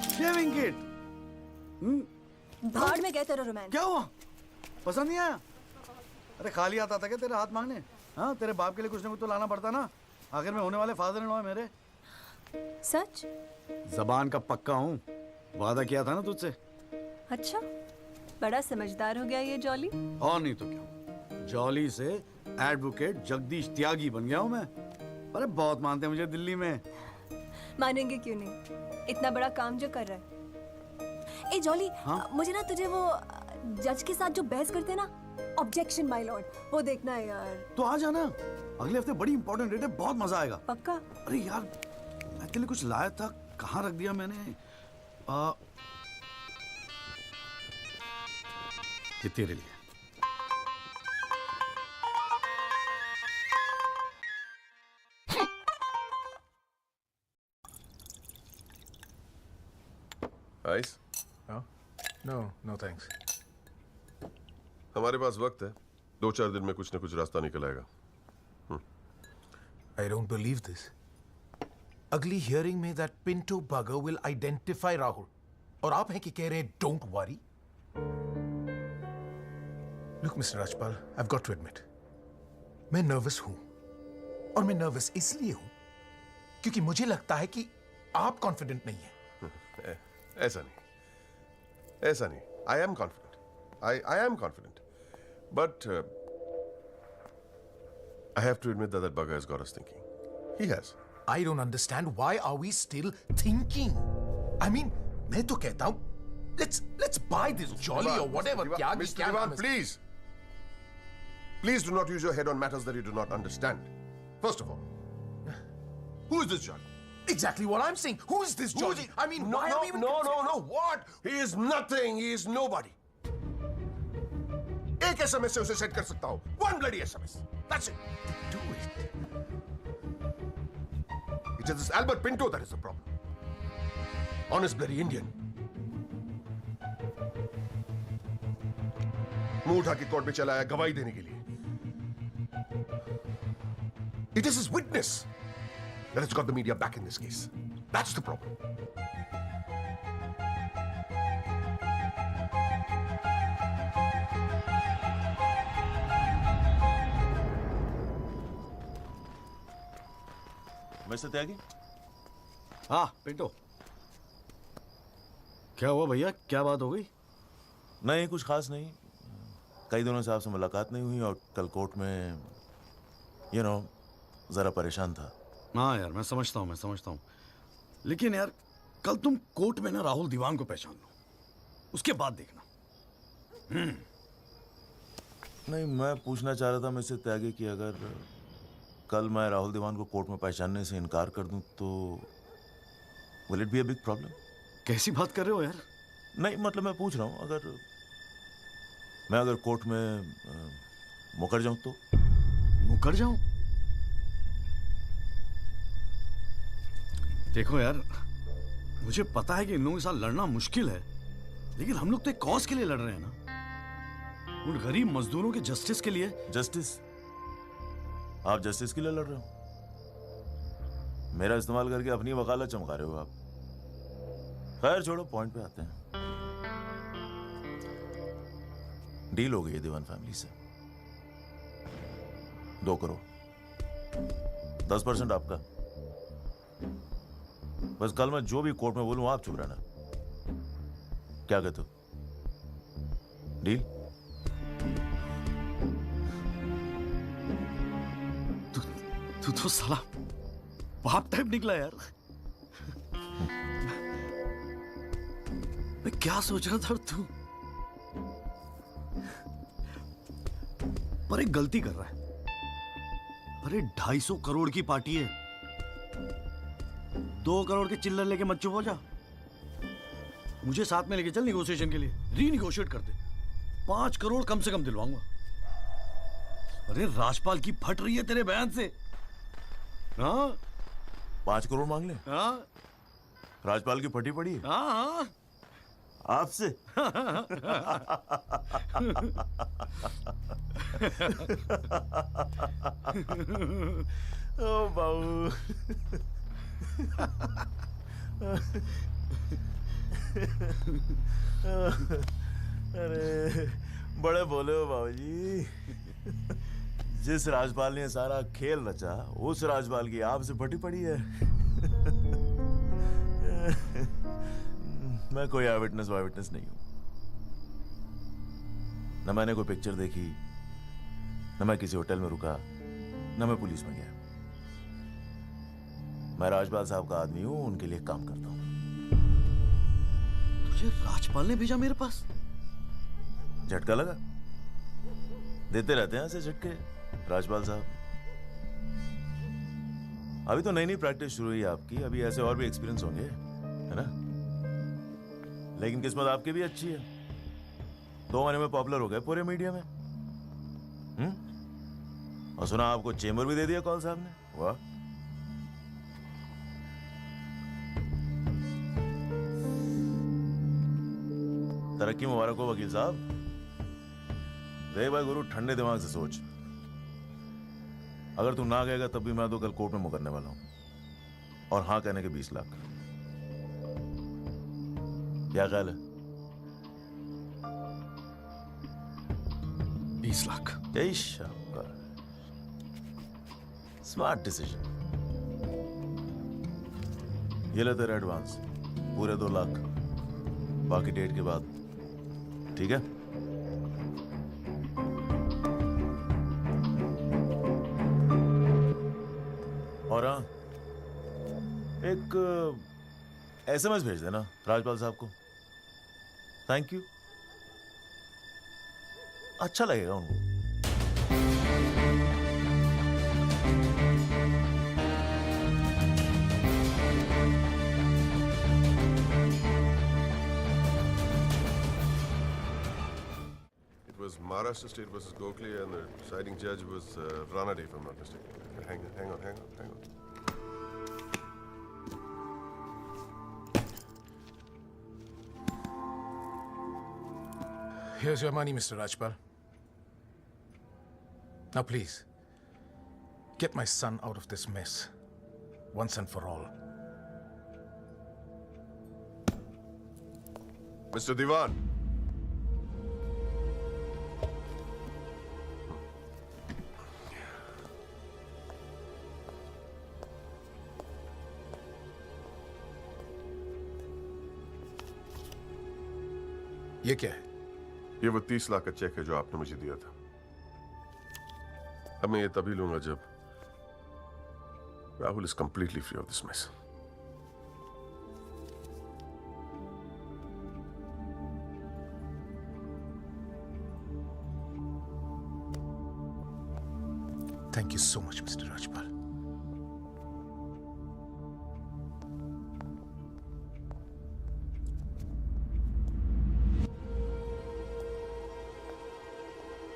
Shaving kit. भाड़ में गए तेरा रोमांस। क्या हुआ? पसंद नहीं आया? अरे खाली आता था क्या तेरे हाथ मांगने? हाँ, तेरे बाप के लिए कुछ ना कुछ तो लाना पड़ता ना। आखिर में होने वाले फादर इन लॉ है मेरे। सच? जबान का पक्का हूँ, वादा किया था ना तुझसे। अच्छा, बड़ा समझदार हो गया ये जॉली। और नहीं तो क्या, जॉली से एडवोकेट जगदीश त्यागी बन गया हूँ मैं। अरे बहुत मानते हैं मुझे दिल्ली में। मानेंगे क्यों नहीं, इतना बड़ा काम जो कर रहा है। ए जॉली, हाँ? मुझे ना तुझे वो जज के साथ जो बहस करते हैं ना, ऑब्जेक्शन माय लॉर्ड, वो देखना है यार। तो आ जाना, अगले हफ्ते बड़ी इंपॉर्टेंट डेट है, बहुत मजा आएगा। पक्का? अरे यार, मैं तेरे लिए कुछ लाया था, कहाँ रख दिया मैंने? ये तेरे लिए। आइस? No thanks. हमारे पास वक्त है, 2-4 दिन में कुछ ना कुछ रास्ता निकल आएगा। I don't believe this. अगली हियरिंग में that Pinto bugger will identify Rahul. और आप हैं कि कह रहे हैं don't worry? Look, Mr. Rajpal, I've got to admit, मैं नर्वस हूं। और मैं नर्वस इसलिए हूं क्योंकि मुझे लगता है कि आप कॉन्फिडेंट नहीं हैं। ऐसा नहीं। I am confident. I am confident. But I have to admit that bugger has got us thinking. He has. I don't understand why are we still thinking? I mean, मैं तो कहता हूँ, let's buy this jolly or whatever. Mr. Diwan, please. Please do not use your head on matters that you do not understand. First of all, who is this Jolly? Exactly what I'm saying. Who is this Jolly? I mean, why are we even No. What? He is nothing. He is nobody. एक SMS से उसे set कर सकता हूँ. One bloody SMS. That's it. Do it. It is this Albert Pinto that is the problem. Honest bloody Indian. मुंह उठा के court में चला आया गवाही देने के लिए. It is his witness that has got the media back in this case. That's the problem. Mister Tyagi? हाँ पिंटो, क्या हुआ भैया? क्या बात हो गई? नहीं, कुछ खास नहीं. कई दिनों से आपसे मुलाकात नहीं हुई और कल कोर्ट में जरा परेशान था. हाँ यार, मैं समझता हूँ. लेकिन यार, कल तुम कोर्ट में ना राहुल दीवान को पहचान लो, उसके बाद देखना. नहीं, मैं पूछना चाह रहा था मिस्टर त्यागी कि अगर कल मैं राहुल दीवान को कोर्ट में पहचानने से इनकार कर दूं तो will it be a big problem? कैसी बात कर रहे हो यार? नहीं, मतलब मैं पूछ रहा हूं, अगर कोर्ट में मुकर जाऊं तो? मुकर जाऊं? देखो यार, मुझे पता है कि इन लोगों के साथ लड़ना मुश्किल है, लेकिन हम लोग तो एक कॉज के लिए लड़ रहे हैं ना, उन गरीब मजदूरों के जस्टिस के लिए. जस्टिस? आप जस्टिस के लिए लड़ रहे हो? मेरा इस्तेमाल करके अपनी वकालत चमका रहे हो आप. खैर छोड़ो, पॉइंट पे आते हैं. डील हो गई है दीवान फैमिली से. 2 करोड़, 10% आपका. बस कल मैं जो भी कोर्ट में बोलूं आप चुप रहना. क्या कहते हो? डील? तू तो साला बाप टाइप निकला यार. मैं क्या सोच रहा था तू? पर एक गलती कर रहा है. अरे 250 करोड़ की पार्टी है. 2 करोड़ के चिल्लर लेके मत चुप हो जा. मुझे साथ में लेके चल निगोशिएशन के लिए. रीनिगोशिएट करते. 5 करोड़ कम से कम दिलवाऊंगा. अरे राजपाल की फट रही है तेरे बयान से. हाँ, 5 करोड़ मांग ले? हाँ, राजपाल की फटी पड़ी है? हाँ. आपसे? ओ बाबू. अरे बड़े बोले हो बाबूजी. जिस राजपाल ने सारा खेल रचा, उस राजपाल की आपसे फटी पड़ी है. मैं कोई आईविटनेस नहीं हूं. न मैंने कोई पिक्चर देखी, न मैं किसी होटल में रुका, न मैं पुलिस में गया. मैं राजपाल साहब का आदमी हूं, उनके लिए काम करता हूं. तुझे राजपाल ने भेजा मेरे पास? झटका लगा? देते रहते हैं ऐसे झटके राजपाल साहब. अभी तो नई प्रैक्टिस शुरू हुई है आपकी. अभी ऐसे और भी एक्सपीरियंस होंगे, है ना? लेकिन किस्मत आपकी भी अच्छी है. 2 महीने में पॉपुलर हो गए पूरे मीडिया में. और सुना आपको चेंबर भी दे दिया कौल साहब ने. वाह. तरक्की मुबारक हो वकील साहब. देख भाई गुरु, ठंडे दिमाग से सोच. अगर तू ना गएगा तब भी मैं तो कल कोर्ट में मुकरने वाला हूं. और हाँ कहने के 20 लाख. क्या ख्याल है? 20 लाख. जय शाबाश. Smart decision. ये ले तेरा एडवांस, पूरे 2 लाख. बाकी डेट के बाद. ठीक है? एक SMS भेज देना राजपाल साहब को। थैंक यू, अच्छा लगेगा उनको। It was Maharashtra State versus Gokhale, and the deciding judge was Ranade, if I'm not mistaken. Hang on. Here's your money, Mr. Rajpal. Now, please, get my son out of this mess, once and for all. Mr. Diwan. ये क्या है? ये वो 30 लाख का check है जो आपने मुझे दिया था। अब मैं ये तभी लूंगा जब Rahul is completely free of this mess. Thank you so much, Mr. Rajpal.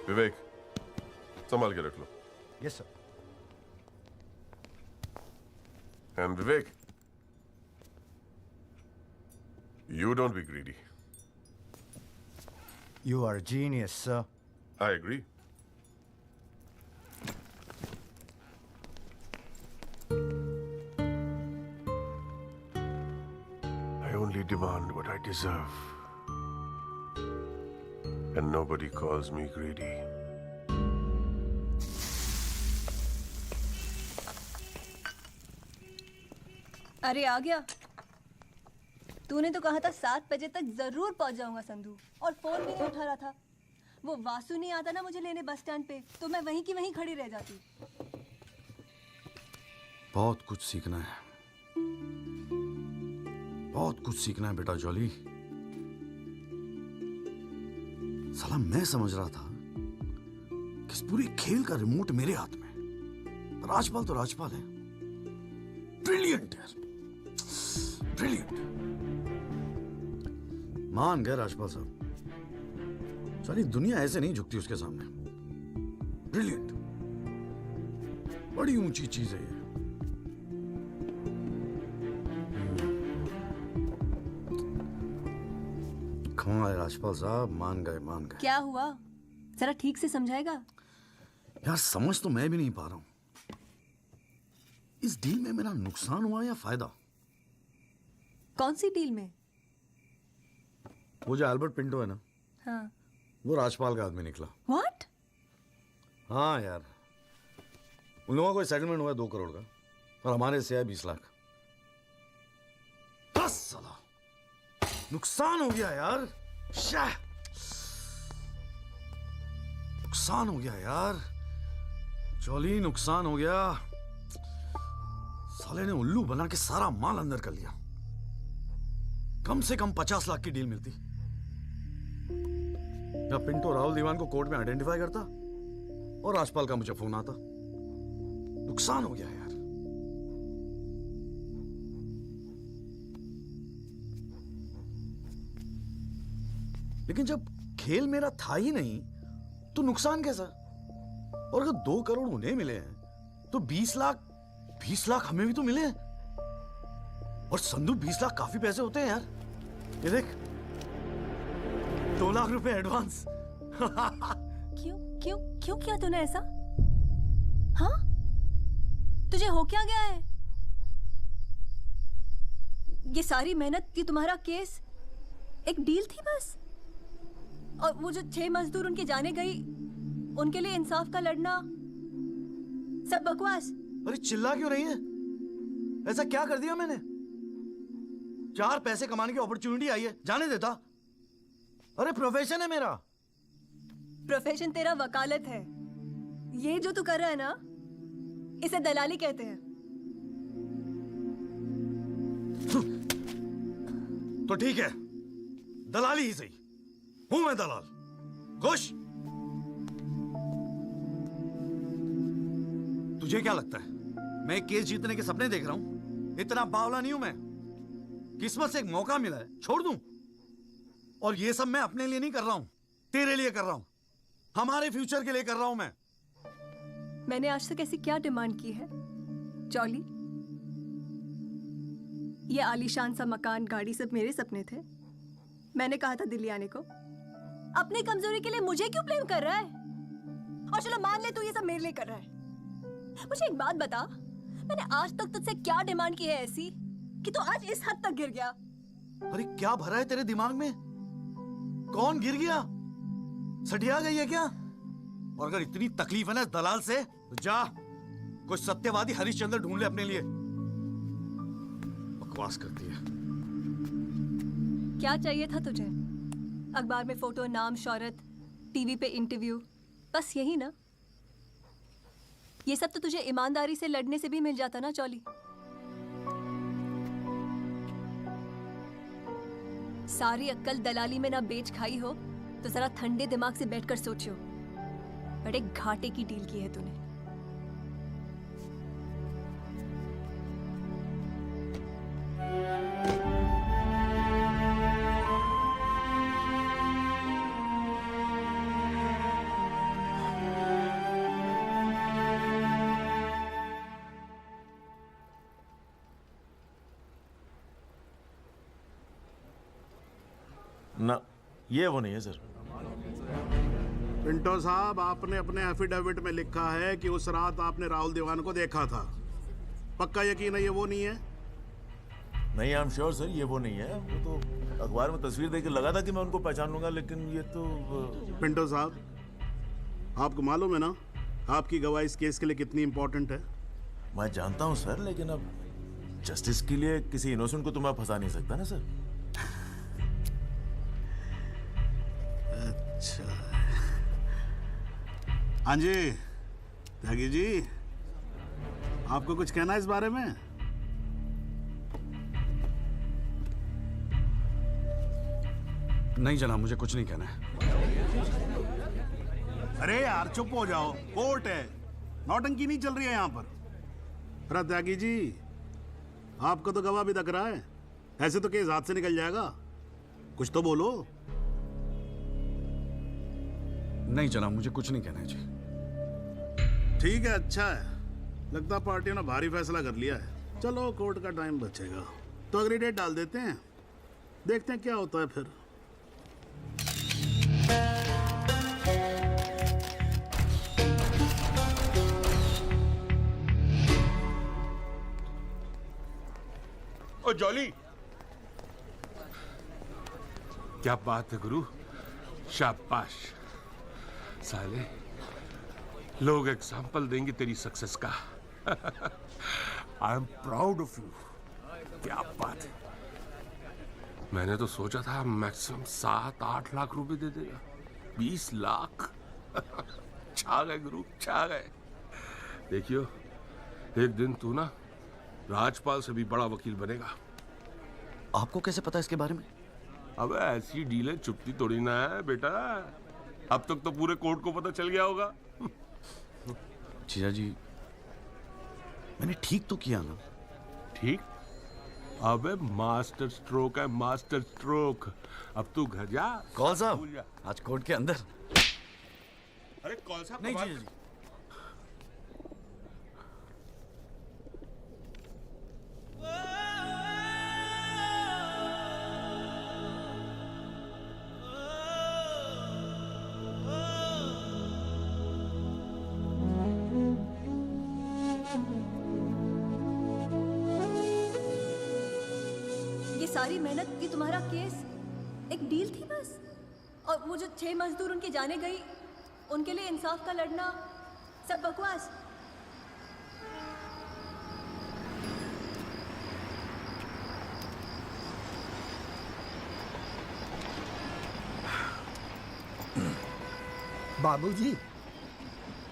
Vivek, संभाल के रख लो। Yes sir. And Vivek, you don't be greedy. You are a genius, sir. I agree. I only demand what I deserve. And nobody calls me greedy. अरे आ गया। तूने तो कहा था 7 बजे तक जरूर पहुंच जाऊंगा संधू, और फोन भी नहीं उठा रहा था। वो वासु नहीं आता ना मुझे लेने बस स्टैंड पे, तो मैं वहीं की वहीं खड़ी रह जाती। बहुत कुछ सीखना है, बहुत कुछ सीखना है बेटा जॉली। साला मैं समझ रहा था कि इस पूरी खेल का रिमोट मेरे हाथ में। राजपाल तो राजपाल है, ब्रिलियंट है, ब्रिलियंट। मान गए राजपाल साहब, सारी दुनिया ऐसे नहीं झुकती उसके सामने। ब्रिलियंट, बड़ी ऊंची चीज है ये। कमाल है राजपाल साहब, मान गए मान गए। क्या हुआ, जरा ठीक से समझाएगा? यार समझ तो मैं भी नहीं पा रहा हूं, इस डील में मेरा नुकसान हुआ या फायदा? कौन सी डील में? वो जो एल्बर्ट पिंटो है ना, हाँ। वो राजपाल का आदमी निकला। व्हाट? हाँ यार, उन लोगों का कोई सेटलमेंट हुआ है 2 करोड़ का, और हमारे से है 20 लाख। बस साला नुकसान हो गया यार, नुकसान हो गया यार, जॉली नुकसान हो गया। साले ने उल्लू बना के सारा माल अंदर कर लिया। कम से कम 50 लाख की डील मिलती। या पिंटो राहुल दीवान को कोर्ट में आइडेंटिफाई करता और राजपाल का मुझे फोन आता। नुकसान हो गया यार। लेकिन जब खेल मेरा था ही नहीं तो नुकसान कैसा? और अगर 2 करोड़ उन्हें मिले हैं तो 20 लाख हमें भी तो मिले हैं। और संधू 20 लाख काफी पैसे होते हैं यार। ये देख 2 लाख रुपए एडवांस। क्यों क्यों क्यों किया तूने ऐसा? हाँ, तुझे हो क्या गया है? ये सारी मेहनत, ये तुम्हारा केस एक डील थी बस? और वो जो 6 मजदूर उनके जाने गई, उनके लिए इंसाफ का लड़ना, सब बकवास। अरे चिल्ला क्यों रही है? ऐसा क्या कर दिया मैंने? 4 पैसे कमाने की अपॉर्चुनिटी आई है, जाने देता? अरे प्रोफेशन है मेरा। प्रोफेशन तेरा वकालत है। ये जो तू कर रहा है ना, इसे दलाली कहते हैं। तो ठीक है, दलाली ही सही, हूं मैं दलाल। खुश? तुझे क्या लगता है मैं केस जीतने के सपने देख रहा हूं? इतना बावला नहीं हूं मैं। किस्मत से एक मौका मिला है, छोड़ दूं? और ये सब मैं अपने लिए नहीं कर रहा हूं, तेरे लिए कर रहा हूं, हमारे फ्यूचर के लिए कर रहा हूं मैं। मैंने आज तक ऐसी क्या डिमांड की है जॉली? ये आलीशान सा मकान, गाड़ी सब मेरे सपने थे। मैंने कहा था दिल्ली आने को। अपनी कमजोरी के लिए मुझे क्यों ब्लेम कर रहा है? और चलो मान ले तू ये सब मेरे लिए कर रहा है। मुझे एक बात बता, मैंने आज तक तुझसे क्या डिमांड की है ऐसी कि तू आज इस हद तक गिर गया? अरे क्या भरा है तेरे दिमाग में? कौन गिर गया? सटिया गई है क्या? और अगर इतनी तकलीफ है ना इस दलाल से, तो जा कोई सत्यवादी हरिश्चंद्र ढूंढ ले अपने लिए। बकवास करती है। क्या चाहिए था तुझे? अखबार में फोटो, नाम, शोहरत, टीवी पे इंटरव्यू, बस यही ना? ये सब तो तुझे ईमानदारी से लड़ने से भी मिल जाता ना चौली। सारी अक्कल दलाली में ना बेच खाई हो तो जरा ठंडे दिमाग से बैठकर सोचो, बड़े घाटे की डील की है तूने। ना, ये वो नहीं है सर। पिंटो साहब, आपने अपने एफिडेविट में लिखा है कि उस रात आपने राहुल दीवान को देखा था। पक्का यकीन है ये वो नहीं है? नहीं, आई एम श्योर सर, ये वो नहीं है। वो तो अखबार में तस्वीर देख के लगा था कि मैं उनको पहचान लूंगा, लेकिन ये तो पिंटो साहब, आपको मालूम है ना आपकी गवाही इस केस के लिए कितनी इंपॉर्टेंट है? मैं जानता हूँ सर, लेकिन अब जस्टिस के लिए किसी इनोसेंट को तो मैं फंसा नहीं सकता ना सर। अच्छा, हाँ जी त्यागी जी, आपको कुछ कहना है इस बारे में? नहीं जनाब, मुझे कुछ नहीं कहना है। अरे यार चुप हो जाओ, कोर्ट है, नौटंकी नहीं चल रही है यहाँ पर। अरे त्यागी जी, आपका तो गवाह भी तक रहा है, ऐसे तो केस हाथ से निकल जाएगा, कुछ तो बोलो। नहीं जनाब, मुझे कुछ नहीं कहना है जी। ठीक है, अच्छा है, लगता पार्टियों ने भारी फैसला कर लिया है। चलो कोर्ट का टाइम बचेगा तो अगली डेट डाल देते हैं, देखते हैं क्या होता है फिर। ओ जॉली, क्या बात है गुरु, शाबाश। साले लोग एग्जाम्पल देंगे तेरी सक्सेस का। I am proud of you. क्या बात है। मैंने तो सोचा था मैक्सिमम 7-8 लाख रुपए दे देगा, 20 लाख। छा गए गुरु, छा गए। देखियो, एक दिन तू ना राजपाल से भी बड़ा वकील बनेगा। आपको कैसे पता इसके बारे में? अब ऐसी डीलें चुपती थोड़ी ना है बेटा, अब तक तो पूरे कोर्ट को पता चल गया होगा। जीजा जी, मैंने ठीक तो किया ना? ठीक? अबे मास्टर स्ट्रोक है, मास्टर स्ट्रोक। अब तू घर जा। कौल साहब, आज कोर्ट के अंदर। अरे कौल साहब, नहीं जीजा जी। सारी मेहनत की तुम्हारा केस एक डील थी बस? और वो जो 6 मजदूर उनके जाने गई, उनके लिए इंसाफ का लड़ना सब बकवास? बाबूजी,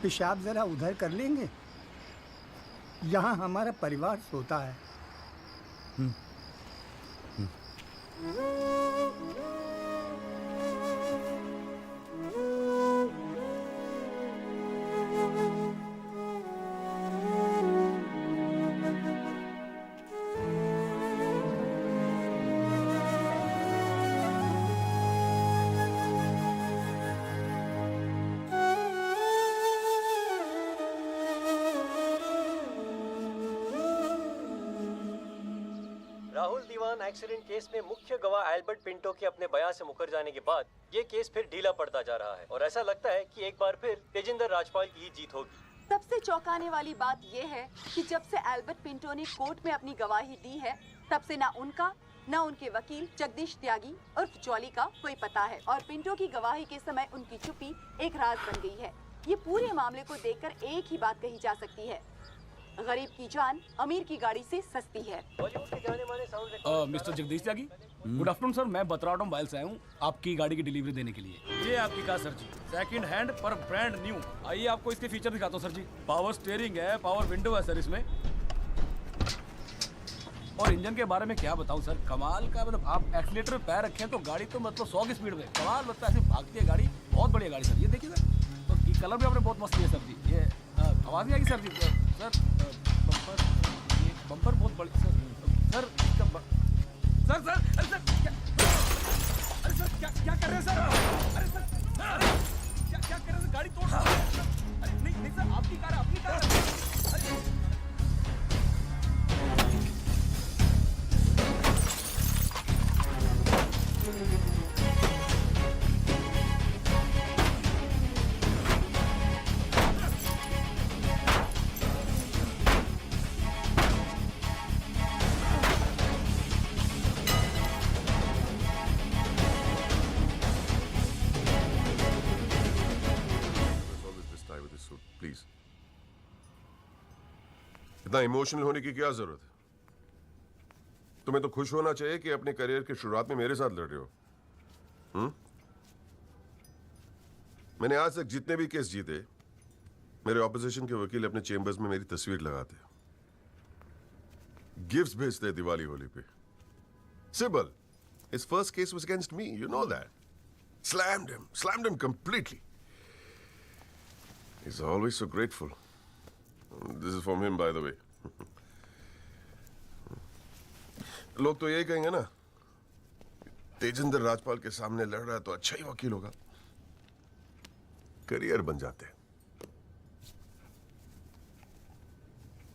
पेशाब जरा उधर कर लेंगे? यहाँ हमारा परिवार सोता है। राहुल दीवान एक्सीडेंट केस में मुख्य गवाह एल्बर्ट पिंटो के अपने बयान से मुकर जाने के बाद ये केस फिर ढीला पड़ता जा रहा है और ऐसा लगता है कि एक बार फिर तेजिंदर राजपाल की ही जीत होगी। सबसे चौंकाने वाली बात यह है कि जब से एल्बर्ट पिंटो ने कोर्ट में अपनी गवाही दी है तब से ना उनका न उनके वकील जगदीश त्यागी उर्फ जॉली का कोई पता है और पिंटो की गवाही के समय उनकी चुप्पी एक राज बन गई है। ये पूरे मामले को देखकर एक ही बात कही जा सकती है, गरीब की जान अमीर की गाड़ी से सस्ती है। मिस्टर जगदीश त्यागी, गुड आफ्टरनून सर। मैं बतराटो मोबाइल से आया हूँ आपकी गाड़ी की डिलीवरी देने के लिए। ये आपकी कार सर जी, सेकंड हैंड पर ब्रांड न्यू। आइए आपको इसके फीचर दिखाता हूँ सर जी। पावर स्टीयरिंग है, पावर विंडो है सर इसमें, और इंजन के बारे में क्या बताऊं सर, कमाल का। मतलब आप एक्सीलेटर पे पैर रखें तो गाड़ी तो मतलब 100 की स्पीड में कमाल लगता है, ऐसे भागती है गाड़ी। बहुत बढ़िया गाड़ी सर, ये देखिए सर। तो ये कलर भी आपने बहुत मस्त किया सर जी। ये आवाज़ नहीं आएगी सर जी। सर बम्पर, ये बम्पर बहुत बड़ी सर। सर सर सर अरे सर अरे सर क्या कर रहे हैं सर? अरे सर क्या कर रहे हैं सर? गाड़ी तोड़ रहा है। अरे नहीं सर, आपकी कार है, अपनी कार है। प्लीज, इतना इमोशनल होने की क्या जरूरत है? तुम्हें तो खुश होना चाहिए कि अपने करियर की शुरुआत में मेरे साथ लड़ रहे हो। मैंने आज तक जितने भी केस जीते, मेरे ऑपोजिशन के वकील अपने चेंबर्स में मेरी तस्वीर लगाते, गिफ्ट्स भेजते दिवाली होली पे। Sibal, his first case was against me, you know that. Slammed him completely. He's always so grateful. This is from him, by the way. लोग तो यही कहेंगे ना, तेजिंदर राजपाल के सामने लड़ रहा है तो अच्छा ही वकील होगा। करियर बन जाते हैं।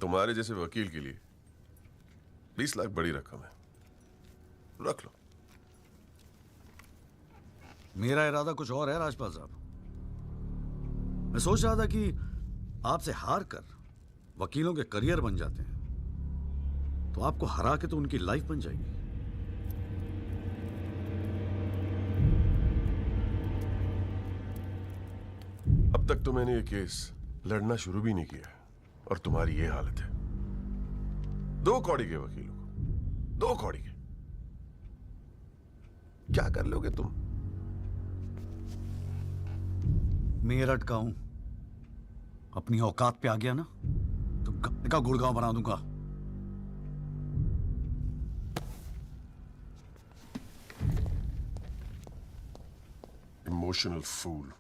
तुम्हारे जैसे वकील के लिए 20 लाख बड़ी रकम है, रख लो। मेरा इरादा कुछ और है राजपाल साहब। मैं सोच रहा था कि आपसे हार कर वकीलों के करियर बन जाते हैं तो आपको हरा के तो उनकी लाइफ बन जाएगी। अब तक तो मैंने ये केस लड़ना शुरू भी नहीं किया और तुम्हारी ये हालत है। 2 कौड़ी के वकीलों को, 2 कौड़ी के, क्या कर लोगे तुम? मेरठ का हूं, अपनी औकात पे आ गया ना तो गप्पे का गुड़गांव बना दूंगा। Emotional fool.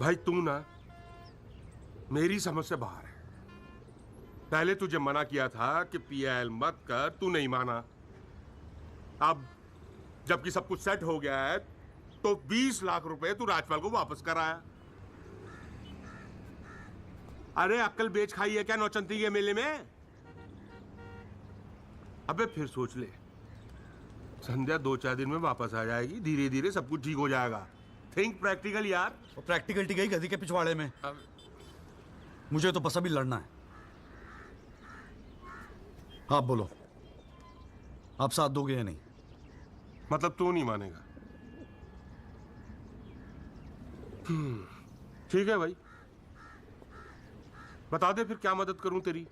भाई तू ना मेरी समझ से बाहर है। पहले तुझे मना किया था कि पीएल मत कर, तू नहीं माना। अब जबकि सब कुछ सेट हो गया है तो 20 लाख रुपए तू राजपाल को वापस कराया। अरे अक्ल बेच खाई है क्या नौचंती के मेले में? अबे फिर सोच ले, संध्या 2-4 दिन में वापस आ जाएगी, धीरे धीरे सब कुछ ठीक हो जाएगा। थिंक प्रैक्टिकल यार। वो प्रैक्टिकलिटी गई गधी के पिछवाड़े में। मुझे तो बस अभी लड़ना है। आप बोलो, आप साथ दोगे या नहीं? मतलब तू नहीं मानेगा? ठीक है भाई, बता दे फिर क्या मदद करूं तेरी।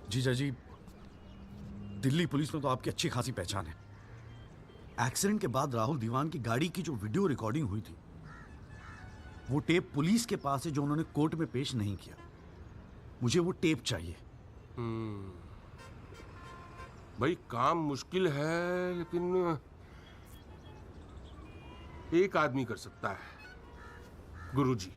जीजा जी, दिल्ली पुलिस में तो आपकी अच्छी खासी पहचान है। एक्सीडेंट के बाद राहुल दीवान की गाड़ी की जो वीडियो रिकॉर्डिंग हुई थी, वो टेप पुलिस के पास है जो उन्होंने कोर्ट में पेश नहीं किया। मुझे वो टेप चाहिए। भाई काम मुश्किल है, लेकिन एक आदमी कर सकता है, गुरुजी।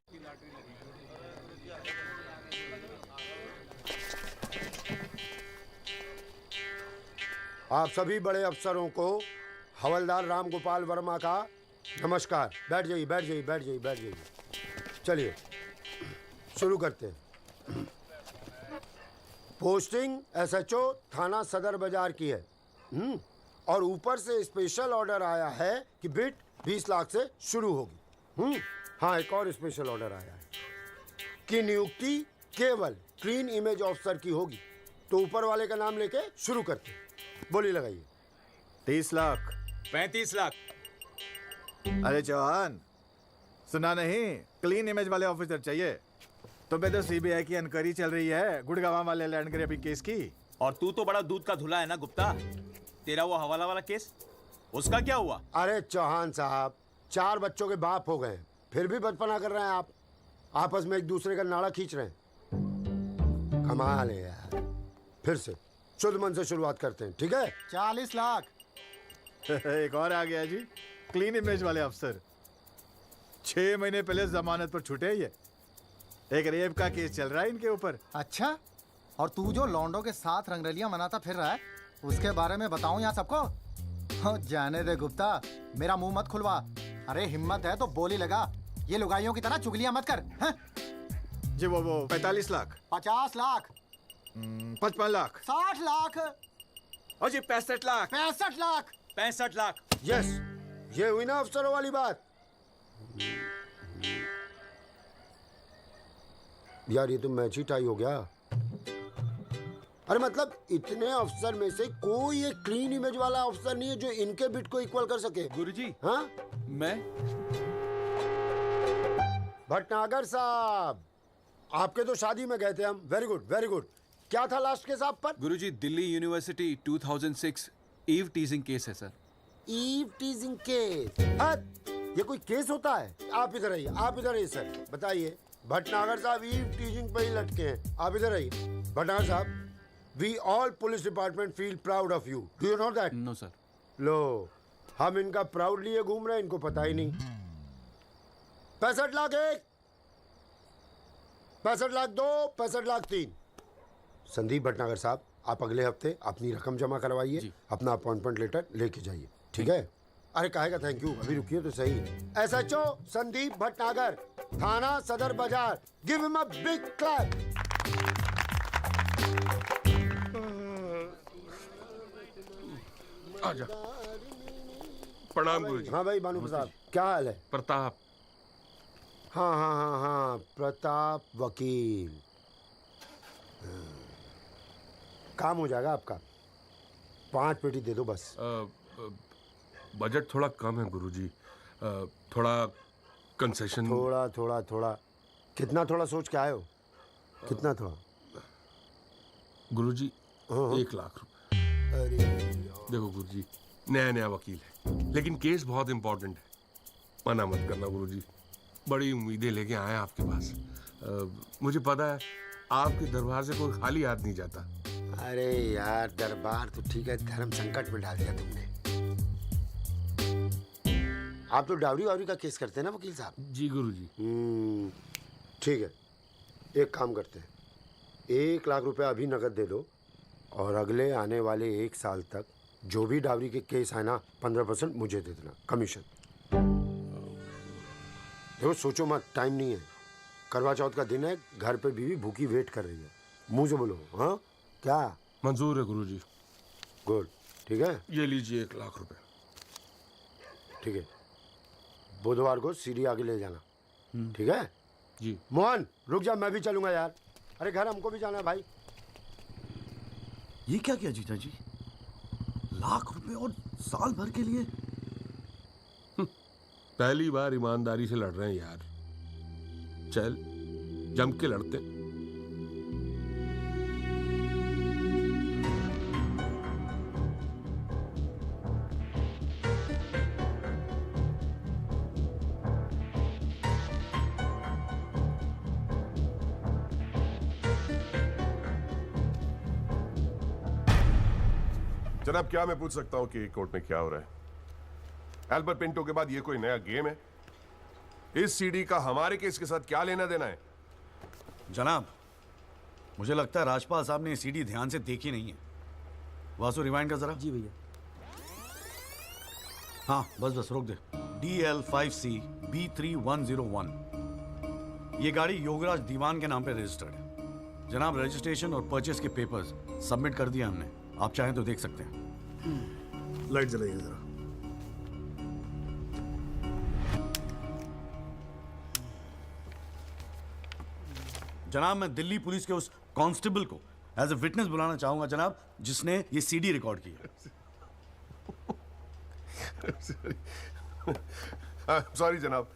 आप सभी बड़े अफसरों को हवलदार राम गोपाल वर्मा का नमस्कार। बैठ जाइए, बैठ जाइए, बैठ जाइए, बैठ जाइए। चलिए शुरू करते हैं। पोस्टिंग एसएचओ थाना सदर बाजार की है। और ऊपर से स्पेशल ऑर्डर आया है कि बिट 20 लाख से शुरू होगी। हाँ, एक और स्पेशल ऑर्डर आया है कि नियुक्ति केवल क्लीन इमेज ऑफिसर की होगी। तो ऊपर वाले का नाम लेके शुरू करते हैं। बोली लगाइए। 30 लाख 35 लाख। अरे चौहान, सुना नहीं? क्लीन इमेज वाले ऑफिसर चाहिए। तुम्हें तो सीबीआई की इंक्वायरी चल रही है गुड़गांव वाले लैंड ग्रैबिंग केस की। और तू तो बड़ा दूध का धुला है ना गुप्ता। तेरा वो हवाला वाला केस, उसका क्या हुआ? अरे चौहान साहब, 4 बच्चों के बाप हो गए, फिर भी बचपना कर रहे हैं आप। आपस में एक दूसरे का नाड़ा खींच रहे हैं। कमाल है यार। फिर से शुद्ध मन से शुरुआत करते हैं, ठीक है? 40 लाख। एक और आ गया जी, क्लीन इमेज वाले अफसर। 6 महीने पहले जमानत पर छूटे ये। एक रेप का केस चल रहा है इनके ऊपर। अच्छा, और तू जो लौंडों के साथ रंगरलियां मनाता फिर रहा है, उसके बारे में बताऊं यहाँ सबको? हो जाने दे गुप्ता, मेरा मुंह मत खुलवा। अरे हिम्मत है तो बोली लगा, ये लुगाइयों की तरह चुगलियां मत कर। हैं? जी वो 45 लाख। 50 लाख। 55 लाख। 60 लाख। और जी 65 लाख। 65 लाख। 65 लाख। यस, ये हुई ना अफसरों वाली बात। यार ये तो मैच ही टाई हो गया। अरे मतलब इतने अफसर में से कोई एक क्लीन इमेज वाला अफसर नहीं है जो इनके बिट को इक्वल कर सके। गुरुजी, हाँ? मैं भटनागर साहब, आपके तो शादी में गए थे हम। Very good, very good. क्या था लास्ट केस आप पर? Guruji, Delhi university 2006 eve teasing case है सर। Eve teasing case? ये कोई केस होता है? आप इधर आइए, आप इधर आइए सर, बताइए। भटनागर साहब ईव टीजिंग पे ही लटके हैं। आप इधर आइए। भटनागर साहब, we all police department feel proud of you. Do you know that? No sir. लो, हम इनका प्राउड लिए घूम रहे हैं, इनको पता ही नहीं। 65 लाख 1, 65 लाख 2, 65 लाख 3। संदीप भटनागर साहब, आप अगले हफ्ते अपनी रकम जमा करवाइए, अपना अपॉइंटमेंट लेटर लेके जाइए, ठीक है? अरे काहेगा थैंक यू, अभी रुकिए तो सही। एसएचओ संदीप भटनागर, थाना सदर बाजार, give him a big clap. आजा। प्रणाम गुरुजी। हाँ भाई भानु प्रताप, क्या हाल है? प्रताप। हाँ हाँ हाँ हाँ, प्रताप वकील। काम हो जाएगा आपका। 5 पेटी दे दो बस। बजट थोड़ा कम है गुरुजी, थोड़ा कंसेशन। थोड़ा थोड़ा थोड़ा कितना थोड़ा सोच के आए हो? कितना थोड़ा? गुरुजी 1 लाख रुपए। अरे देखो गुरुजी, नया वकील है, लेकिन केस बहुत इंपॉर्टेंट है। मना मत करना गुरुजी, बड़ी उम्मीदें लेके आए आपके पास। मुझे पता है आपके दरबार से कोई खाली हाथ नहीं जाता। अरे यार, दरबार तो ठीक है, धर्म संकट में डाल दिया तुमने। आप तो डावरी वावरी का केस करते हैं ना वकील साहब? जी गुरुजी। ठीक है, एक काम करते हैं, 1 लाख रुपए अभी नकद दे दो, और अगले आने वाले 1 साल तक जो भी डावरी के केस आए ना, 15% मुझे दे देना कमीशन। देखो सोचो मत, टाइम नहीं है। करवा चौथ का दिन है, घर पे बीवी भूखी वेट कर रही है। मुंह से बोलो। हाँ क्या? मंजूर है गुरुजी। गुड, ठीक है। ये लीजिए 1 लाख रुपए। ठीक है, बुधवार को सीढ़ी आगे ले जाना, ठीक है? जी। मोहन रुक जा, मैं भी चलूंगा यार। अरे घर हमको भी जाना है भाई। ये क्या किया जीजा जी? 1 लाख रुपए और साल भर के लिए? पहली बार ईमानदारी से लड़ रहे हैं यार। चल जम के लड़ते हैं। जनाब, क्या मैं पूछ सकता हूं कि कोर्ट में क्या हो रहा है? एल्बर्ट पिंटो के बाद ये कोई नया गेम है? इस सीडी का हमारे केस के साथ क्या लेना देना है? जनाब, मुझे लगता है राजपाल साहब ने ये सीडी ध्यान से देखी नहीं है। वासु रिवाइंड कर जरा। जी भैया। हाँ बस रोक दे। DL5C B3101, ये गाड़ी योगराज दीवान के नाम पे रजिस्टर्ड है। जनाब, रजिस्ट्रेशन और परचेस के पेपर्स सबमिट कर दिया हमने, आप चाहें तो देख सकते हैं। लाइट जलाइए जरा। जनाब, मैं दिल्ली पुलिस के उस कांस्टेबल को एज ए विटनेस बुलाना चाहूंगा जनाब, जिसने ये सीडी रिकॉर्ड की है। सॉरी जनाब,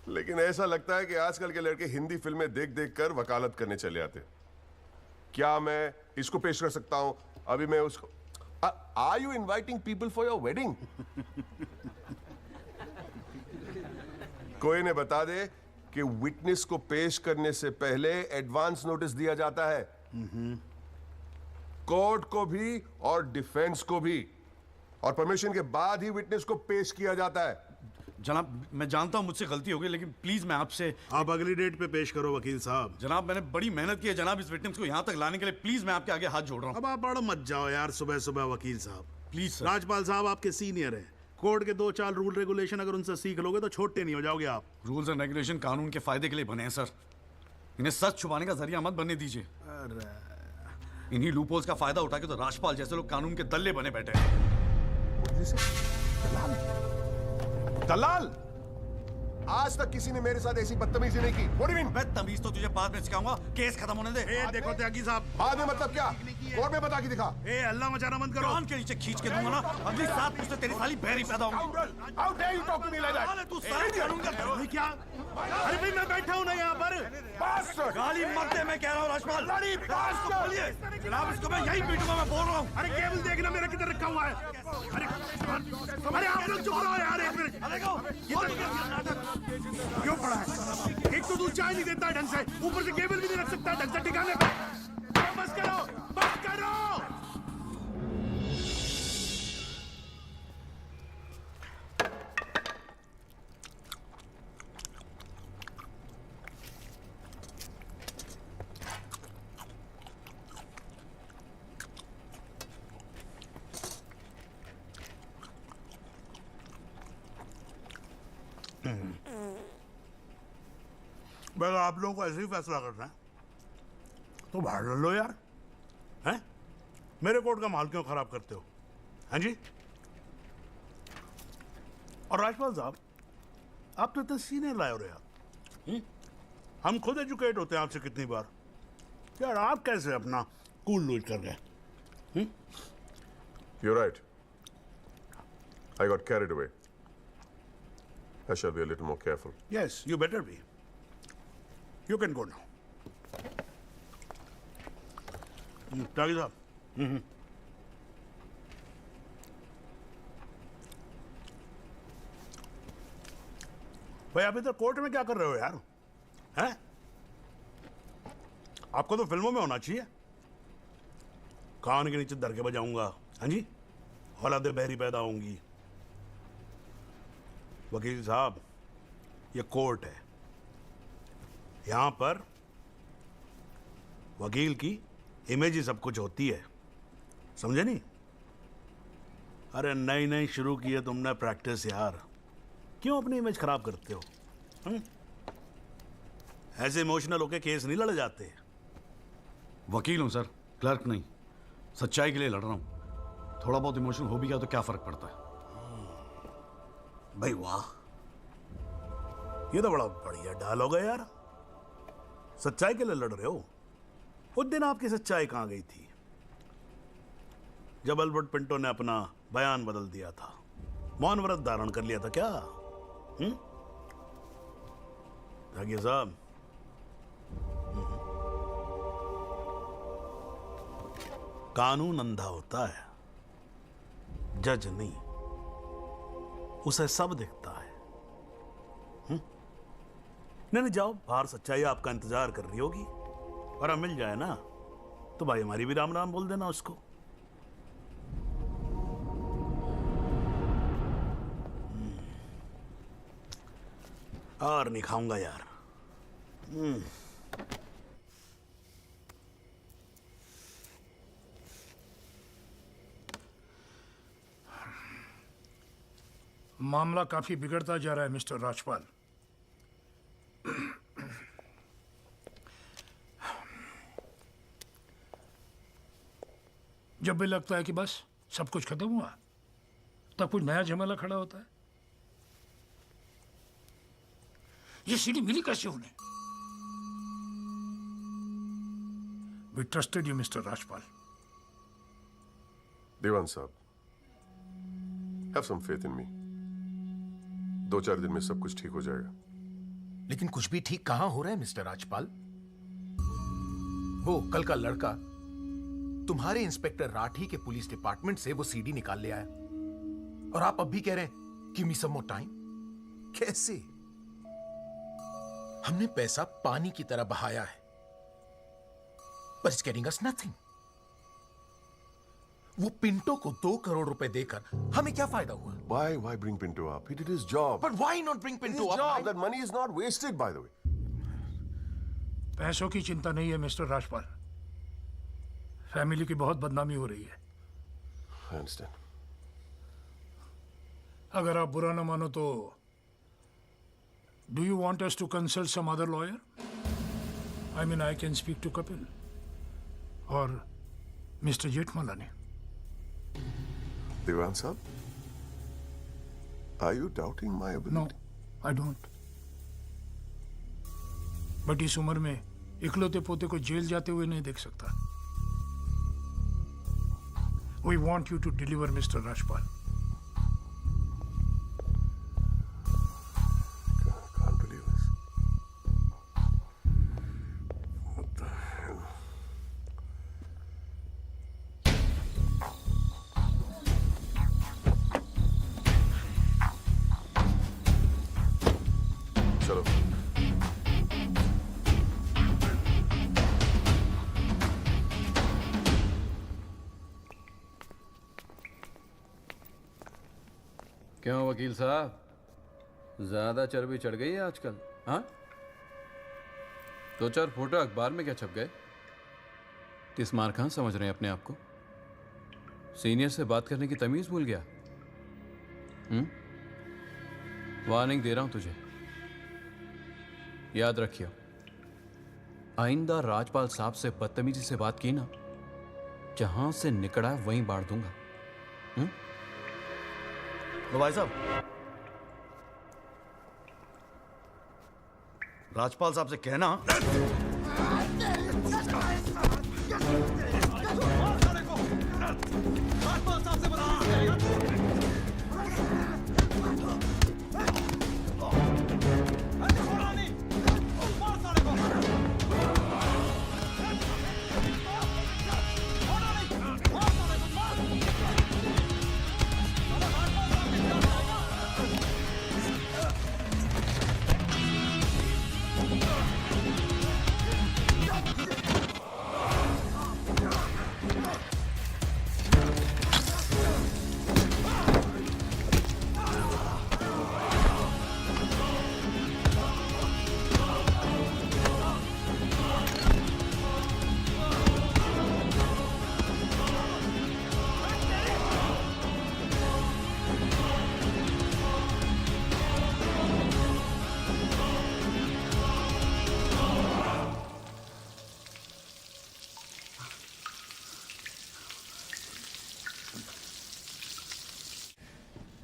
लेकिन ऐसा लगता है कि आजकल के लड़के हिंदी फिल्में देख देख कर वकालत करने चले आते। क्या मैं इसको पेश कर सकता हूं? अभी मैं उसको are you inviting people for your wedding? कोई ने बता दे कि विटनेस को पेश करने से पहले एडवांस नोटिस दिया जाता है, कोर्ट को भी और डिफेंस को भी, और परमिशन के बाद ही विटनेस को पेश किया जाता है। जनाब, मैं जानता हूं मुझसे गलती हो गई, लेकिन प्लीज मैं आपसे। आप अगली डेट पे पेश करो वकील साहब। जनाब, मैंने बड़ी मेहनत की है जनाब इस विटनेस को यहाँ तक लाने के लिए। प्लीज मैं आपके आगे हाथ जोड़ रहा हूँ। अब आप बड़ा मत जाओ यार सुबह सुबह वकील साहब। Please sir. राजपाल साहब आपके सीनियर हैं। कोर्ट के 2-4 रूल रेगुलेशन अगर उनसे सीख लोगे तो छोटे नहीं हो जाओगे आप। रूल्स एंड रेगुलेशन कानून के फायदे के लिए बने हैं सर, इन्हें सच छुपाने का जरिया मत बनने दीजिए। इन्हीं लूपहोल्स का फायदा उठा के तो राजपाल जैसे लोग कानून के दल्ले बने बैठे हैं। दलाल, आज तक किसी ने मेरे साथ ऐसी बदतमीजी नहीं की। What do you mean? बदतमीज तो तुझे बाद में सिखाऊंगा, केस खत्म होने दे। देखो त्यागी साहब, बाद में मतलब क्या? कोर्ट में बता के दिखा। अल्लाह मचाना मत करो। कान के नीचे खींच के दूंगा ना, अगली 7 पुश्तें तेरी साली बहरी पैदा होंगी। How dare you talk to me like that? तू सारे कानून का क्या? अरे भाई मैं बैठा हूँ ना यहाँ पर। गाली मत दे, मैं कह रहा हूँ राजपाल। इसको बोलिए जनाब, इसको मैं यही पीटूंगा, मैं बोल रहा हूँ। अरे केबल देखना मेरा किधर रखा हुआ है। अरे आप लोग चुप रहो यार एक मिनट। क्यों पड़ा है? एक तो तू चाय नहीं देता ढंग से, ऊपर से केबल भी नहीं रख सकता ढंग से ठिकाने पे। बस करो, बस करो। अगर आप लोगों को ऐसे ही फैसला करना है तो बाहर लड़ लो यार। हैं? मेरे कोर्ट का माहौल क्यों खराब करते हो? हैं जी? और राजपाल साहब, आप तो इतने सीनियर लाए हो रहे यार। हम खुद एजुकेट होते हैं आपसे कितनी बार यार, आप कैसे अपना कूल लूज कर गए? You're right. I got carried away. I shall be a little more careful. Yes, you better be. You can go now. त्यागी साहब। भाई आप इधर कोर्ट में क्या कर रहे हो यार? हैं? आपको तो फिल्मों में होना चाहिए। कान के नीचे धर के बजाऊंगा, हाँ जी, औलादे बहरी पैदा होंगी। वकील साहब, ये कोर्ट है, यहां पर वकील की इमेज ही सब कुछ होती है, समझे नहीं? अरे नई नई शुरू की है तुमने प्रैक्टिस यार, क्यों अपनी इमेज खराब करते हो? ऐसे इमोशनल होके केस नहीं लड़े जाते। वकील हूं सर, क्लर्क नहीं। सच्चाई के लिए लड़ रहा हूं। थोड़ा बहुत इमोशनल हो भी गया तो क्या फर्क पड़ता है? भाई वाह, ये तो बड़ा बढ़िया डायलॉग है यार। सच्चाई के लिए लड़ रहे हो? उस दिन आपकी सच्चाई कहां गई थी जब अल्बर्ट पिंटो ने अपना बयान बदल दिया था, मौन व्रत धारण कर लिया था क्या? त्यागी साहब, कानून अंधा होता है, जज नहीं। उसे सब दिखता है। नहीं नहीं, जाओ बाहर, सच्चाई आपका इंतजार कर रही होगी। और अब मिल जाए ना तो भाई हमारी भी राम राम बोल देना उसको। और नहीं खाऊंगा यार। मामला काफी बिगड़ता जा रहा है मिस्टर राजपाल। जब भी लगता है कि बस सब कुछ खत्म हुआ, तब कुछ नया झमेला खड़ा होता है। ये सीढ़ी मिली कैसे उन्हें? We trusted you, Mr. Rajpal. देवान साहब, have some faith in me. 2-4 दिन में सब कुछ ठीक हो जाएगा। लेकिन कुछ भी ठीक कहां हो रहा है मिस्टर राजपाल? वो कल का लड़का तुम्हारे इंस्पेक्टर राठी के पुलिस डिपार्टमेंट से वो सीडी निकाल ले आया, और आप अब भी कह रहे हैं गिव मी सम मोर टाइम। कैसे? हमने पैसा पानी की तरह बहाया है, but it's getting us nothing. वो पिंटो को 2 करोड़ रुपए देकर हमें क्या फायदा हुआ? Why bring Pinto up? He did his job. But why not bring Pinto His up? job. That money is not wasted, by the way. पैसों की चिंता नहीं है मिस्टर राजपाल। फैमिली की बहुत बदनामी हो रही है। I understand. अगर आप बुरा न मानो तो do you want us to consult some other lawyer? I mean, I can speak to Kapil or Mr. Jetmalani. Devan sahab, are you doubting my ability? No, I don't. But इस उम्र में इकलौते पोते को जेल जाते हुए नहीं देख सकता। We want you to deliver, Mr. Rajpal. Can't believe this. What the hell? चलो। क्यों वकील साहब, ज्यादा चर्बी चढ़ गई है आजकल? हाँ, 2-4 फोटो अखबार में क्या छप गए? तिस्मार खान समझ रहे हैं अपने आप को? सीनियर से बात करने की तमीज भूल गया? वार्निंग दे रहा हूं तुझे, याद रखियो, आइंदा राजपाल साहब से बदतमीजी से बात की ना, जहां से निकला वहीं बांट दूंगा। तो भाई साहब, राजपाल साहब से कहना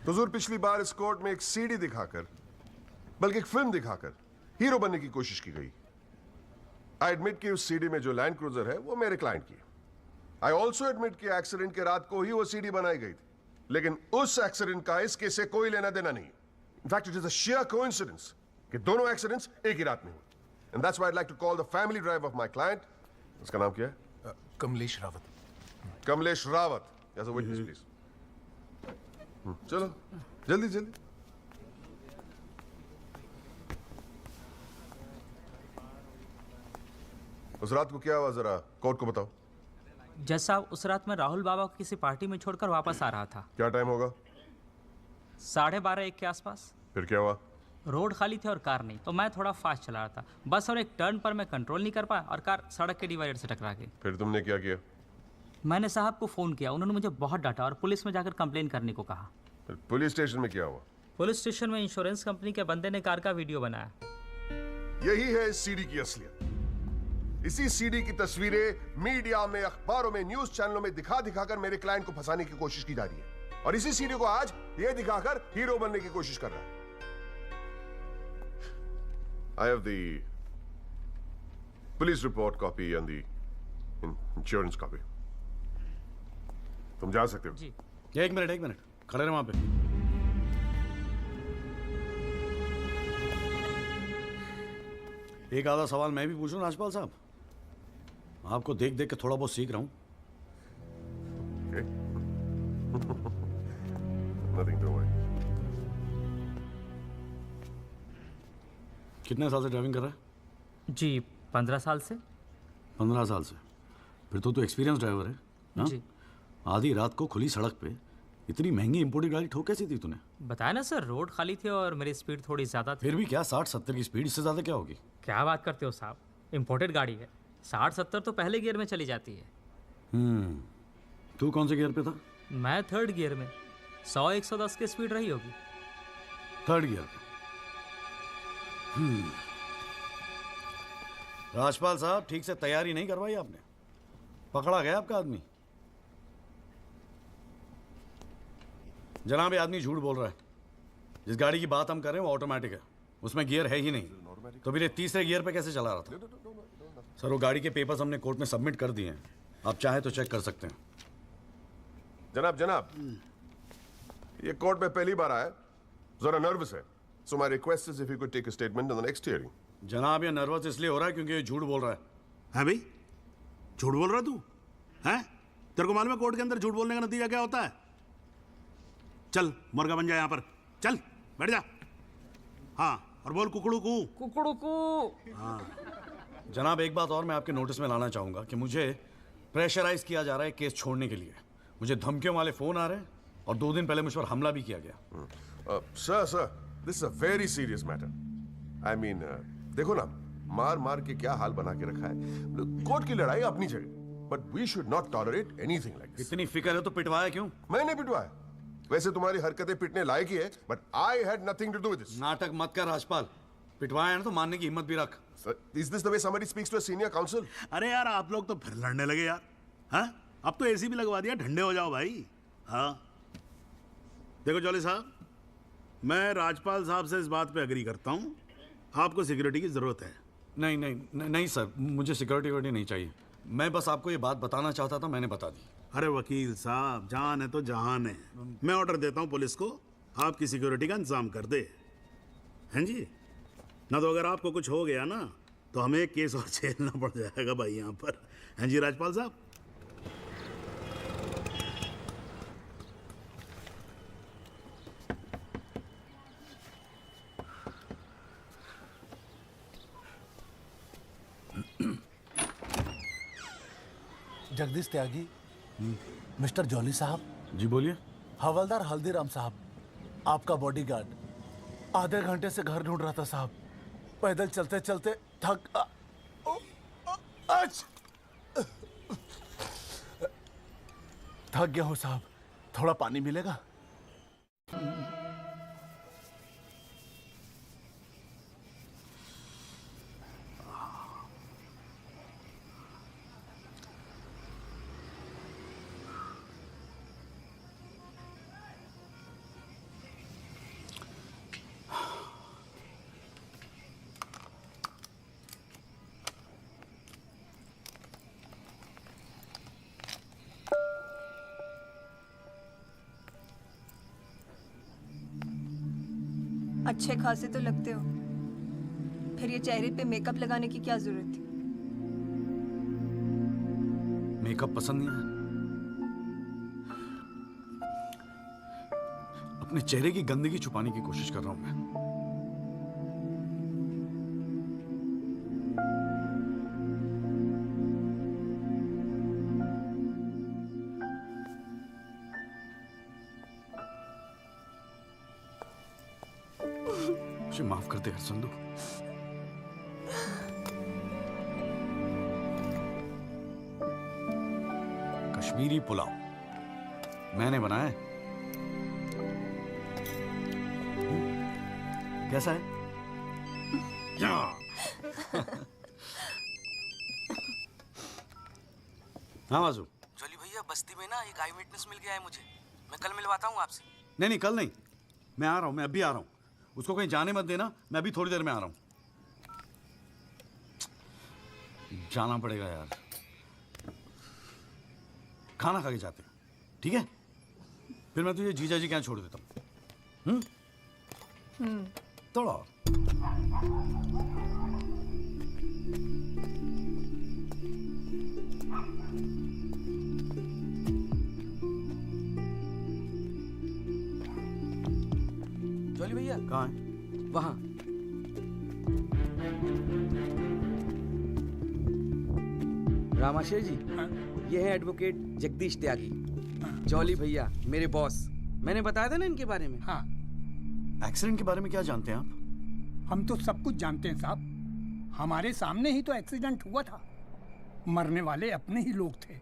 हुजूर, पिछली बार इस कोर्ट में एक सीडी दिखाकर, बल्कि एक फिल्म दिखाकर हीरो बनने की कोशिश की गई। आई एडमिट कि उस सीडी में जो लैंड क्रूजर है वो मेरे क्लाइंट की है। आई ऑल्सो एडमिट कि एक्सीडेंट के रात को ही वो सीडी बनाई गई थी, लेकिन उस एक्सीडेंट का इस केस से कोई लेना देना नहीं। In fact, it is a sheer coincidence कि दोनों एक्सीडेंट्स एक ही रात में हुए. And that's why I'd like to call the family driver of my client. उसका नाम क्या है? Kamlesh Rawat. Kamlesh Rawat. As a witness, please. चलो, जल्दी जल्दी. उस रात को क्या हुआ, जरा कोर्ट को बताओ. जज साहब, उस रात मैं राहुल बाबा को किसी पार्टी में छोड़कर वापस आ रहा था. क्या टाइम होगा? 12:30 1 के आसपास. फिर क्या हुआ? रोड खाली थी और कार नहीं, तो मैं थोड़ा फास्ट चला रहा था. बस और एक टर्न पर मैं कंट्रोल नहीं कर पाया और कार सड़क के डिवाइडर से टकरा गई. फिर तुमने क्या किया? मैंने साहब को फ़ोन किया. उन्होंने मुझे बहुत डांटा और पुलिस में जाकर कंप्लेन करने को कहा. फिर पुलिस स्टेशन में क्या हुआ? पुलिस स्टेशन में इंश्योरेंस कंपनी के बंदे ने कार का वीडियो बनाया. यही है इस सीडी की असलियत. इसी सीडी की तस्वीरें मीडिया में, अखबारों में, न्यूज चैनलों में दिखा दिखाकर मेरे क्लाइंट को फंसाने की कोशिश की जा रही है. और इसी सीडी को आज ये दिखाकर हीरो बनने की कोशिश कर रहा है. I have the police report copy and the insurance copy. तुम जा सकते हो. जी. एक मिनट खड़े रहे वहां पे. एक आधा सवाल मैं भी पूछूं राजपाल साहब? आपको देख देख के थोड़ा बहुत सीख रहा हूं. Nothing to worry. कितने साल से ड्राइविंग कर रहा है? जी 15 साल से. 15 साल से. फिर तो तू एक्सपीरियंस ड्राइवर है ना? जी. आधी रात को खुली सड़क पे इतनी महंगी इंपोर्टेड गाड़ी ठोक कैसी थी तूने? बताया ना सर, रोड खाली थी और मेरी स्पीड थोड़ी ज़्यादा थी. फिर भी क्या 60-70 की स्पीड, इससे ज़्यादा क्या होगी? क्या बात करते हो साहब, इंपोर्टेड गाड़ी है. 60-70 तो पहले गियर में चली जाती है. तू कौन से गियर पे था? मैं 3rd गियर में. 100-110 की स्पीड रही होगी. 3rd गियर पे. राजपाल साहब, ठीक से तैयारी नहीं करवाई आपने. पकड़ा गया आपका आदमी. जनाब, ये आदमी झूठ बोल रहा है. जिस गाड़ी की बात हम कर रहे हैं वो ऑटोमेटिक है, उसमें गियर है ही नहीं. तो फिर ये 3रे गियर पे कैसे चला रहा था? सर, वो गाड़ी के पेपर्स हमने कोर्ट में सबमिट कर दिए हैं. आप चाहे तो चेक कर सकते हैं. जनाब, ये कोर्ट में पहली बार आया, जरा नर्वस है. So my request is if you could take a statement in the next hearing. जनाब, ये नर्वस इसलिए हो रहा है क्योंकि ये झूठ बोल रहा है. है भाई? झूठ बोल रहा तू? हैं? तेरे को मालूम है कोर्ट के अंदर झूठ बोलने का नतीजा क्या होता है? चल मुर्गा बन जा यहाँ पर. चल बैठ जा. हाँ, और बोल कुकड़ू कू. कुकड़ू कू. हाँ. जनाब, एक बात और मैं आपके नोटिस में लाना चाहूंगा कि मुझे प्रेशराइज किया जा रहा है केस छोड़ने के लिए. मुझे धमकियों वाले फोन आ रहे हैं और 2 दिन पहले मुझ पर हमला भी किया गया. Sir, this is a very serious matter. I mean, देखो ना, मार के क्या हाल बना के रखा है. कोर्ट की लड़ाई अपनी जगह, but we should not tolerate anything like this. इतनी फिक्र है तो पिटवाया क्यों? मैंने पिटवाया. वैसे तुम्हारी हरकतें पिटने लायक ही है, but I had nothing to do with this. नाटक मत कर राजपाल. पिटवाया ना तो मानने की हिम्मत भी रख. Is this the way somebody speaks to a senior counsel? अरे यार, आप लोग तो फिर लड़ने लगे यार. हाँ, अब तो एसी भी लगवा दिया. ठंडे हो जाओ भाई. हाँ, देखो जॉली साहब, मैं राजपाल साहब से इस बात पे एग्री करता हूँ. आपको सिक्योरिटी की जरूरत है. नहीं सर, मुझे सिक्योरिटी नहीं चाहिए. मैं बस आपको ये बात बताना चाहता था, मैंने बता दी. अरे वकील साहब, जान है तो जहान है. मैं ऑर्डर देता हूँ पुलिस को, आपकी सिक्योरिटी का इंतजाम कर दे. हैं जी? ना तो अगर आपको कुछ हो गया ना तो हमें एक केस और झेलना पड़ जाएगा भाई यहाँ पर. हैं जी राजपाल साहब? जगदीश त्यागी, मिस्टर जॉली साहब. जी बोलिए. हवलदार हल्दीराम साहब, आपका बॉडीगार्ड आधे घंटे से घर ढूंढ रहा था साहब. पैदल चलते चलते थक गया हूँ साहब. थोड़ा पानी मिलेगा? अच्छे खासे तो लगते हो, फिर ये चेहरे पे मेकअप लगाने की क्या जरूरत थी? मेकअप पसंद नहीं है? अपने चेहरे की गंदगी छुपाने की कोशिश कर रहा हूं मैं। मुझे माफ कर दे यार संधू। कश्मीरी पुलाव मैंने बनाया है। कैसा है? हाँ वाजू। जॉली भैया, बस्ती में ना एक आई विटनेस मिल गया है मुझे, मैं कल मिलवाता हूँ आपसे। नहीं नहीं, कल नहीं, मैं आ रहा हूं, मैं अभी आ रहा हूं। उसको कहीं जाने मत देना, मैं अभी थोड़ी देर में आ रहा हूं। जाना पड़ेगा यार, खाना खा के जाते हैं, ठीक है? फिर मैं तुझे जीजा जी के यहाँ छोड़ देता हूँ। थोड़ा और। जॉली भैया कहाँ है? वहाँ। रामाशय जी, ये है एडवोकेट जगदीश त्यागी। जॉली भैया मेरे बॉस, मैंने बताया था ना इनके बारे में। हाँ। एक्सीडेंट के बारे में क्या जानते हैं आप? हम तो सब कुछ जानते हैं साहब, हमारे सामने ही तो एक्सीडेंट हुआ था। मरने वाले अपने ही लोग थे,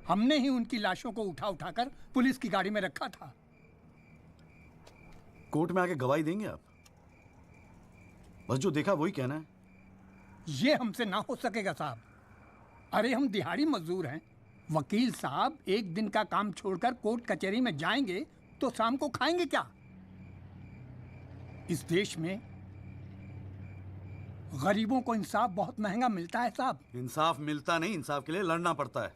हमने ही उनकी लाशों को उठा उठाकर पुलिस की गाड़ी में रखा था। कोर्ट में आके गवाही देंगे आप? बस जो देखा वही कहना है। ये हमसे ना हो सकेगा साहब। अरे हम दिहाड़ी मजदूर हैं, वकील साहब एक दिन का काम छोड़कर कोर्ट कचहरी में जाएंगे तो शाम को खाएंगे क्या? इस देश में गरीबों को इंसाफ बहुत महंगा मिलता है साहब। इंसाफ मिलता नहीं, इंसाफ के लिए लड़ना पड़ता है।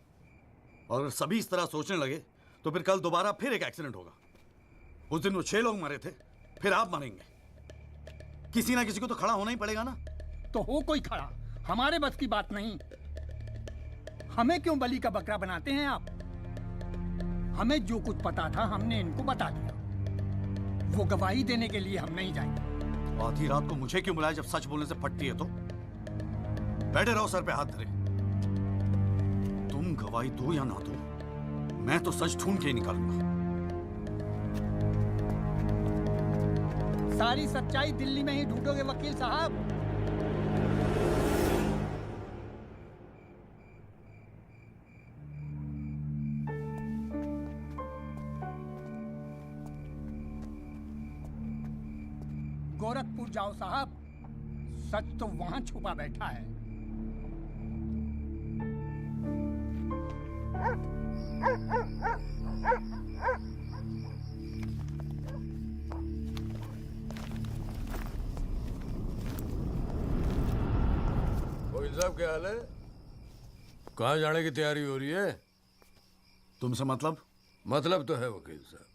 और अगर सभी इस तरह सोचने लगे तो फिर कल दोबारा फिर एक एक्सीडेंट होगा। उस दिन वो 6 लोग मरे थे, फिर आप मरेंगे। किसी ना किसी को तो खड़ा होना ही पड़ेगा ना। तो हो कोई खड़ा, हमारे बस की बात नहीं। हमें क्यों बलि का बकरा बनाते हैं आप? हमें जो कुछ पता था हमने इनको बता दिया। वो गवाही देने के लिए हम नहीं जाएंगे। आधी रात को मुझे क्यों बुलाया जब सच बोलने से फटती है तो? बैठे रहो सर पे हाथ धरे। तुम गवाही दो या ना दो, मैं तो सच ढूंढ के ही निकालूंगा। सारी सच्चाई दिल्ली में ही ढूंढोगे वकील साहब। गोरखपुर जाओ साहब, सच तो वहां छुपा बैठा है। वकील साहब क्या हाल है? कहाँ जाने की तैयारी हो रही है? तुमसे मतलब? मतलब तो है वकील साहब,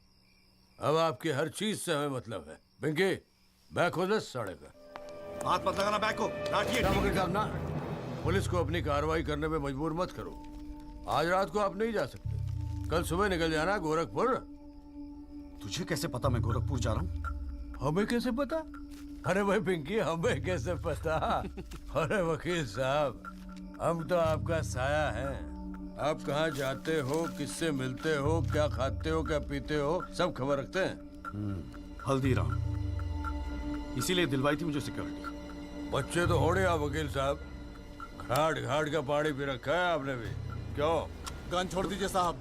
अब आपकी हर चीज से हमें मतलब है। पिंकी, बैग खोल साढ़े का। हाथ मत लगाना बैग को, लाठी है। वकील साहब ना, पुलिस को अपनी कार्रवाई करने में मजबूर मत करो। आज रात को आप नहीं जा सकते, कल सुबह निकल जाना गोरखपुर। तुझे कैसे पता मैं गोरखपुर जा रहा हूँ? हमें कैसे पता? अरे भाई पिंकी, हमें कैसे पता? अरे वकील साहब, हम तो आपका साया है। आप कहाँ जाते हो, किससे मिलते हो, क्या खाते हो, क्या पीते हो, सब खबर रखते हैं। हल्दीराम, इसीलिए दिलवाई थी मुझे सिक्योरिटी। बच्चे तो होड़े आप वकील साहब, घाट घाट का पानी पी रखा है आपने भी। क्यों? गन छोड़ दीजिए साहब।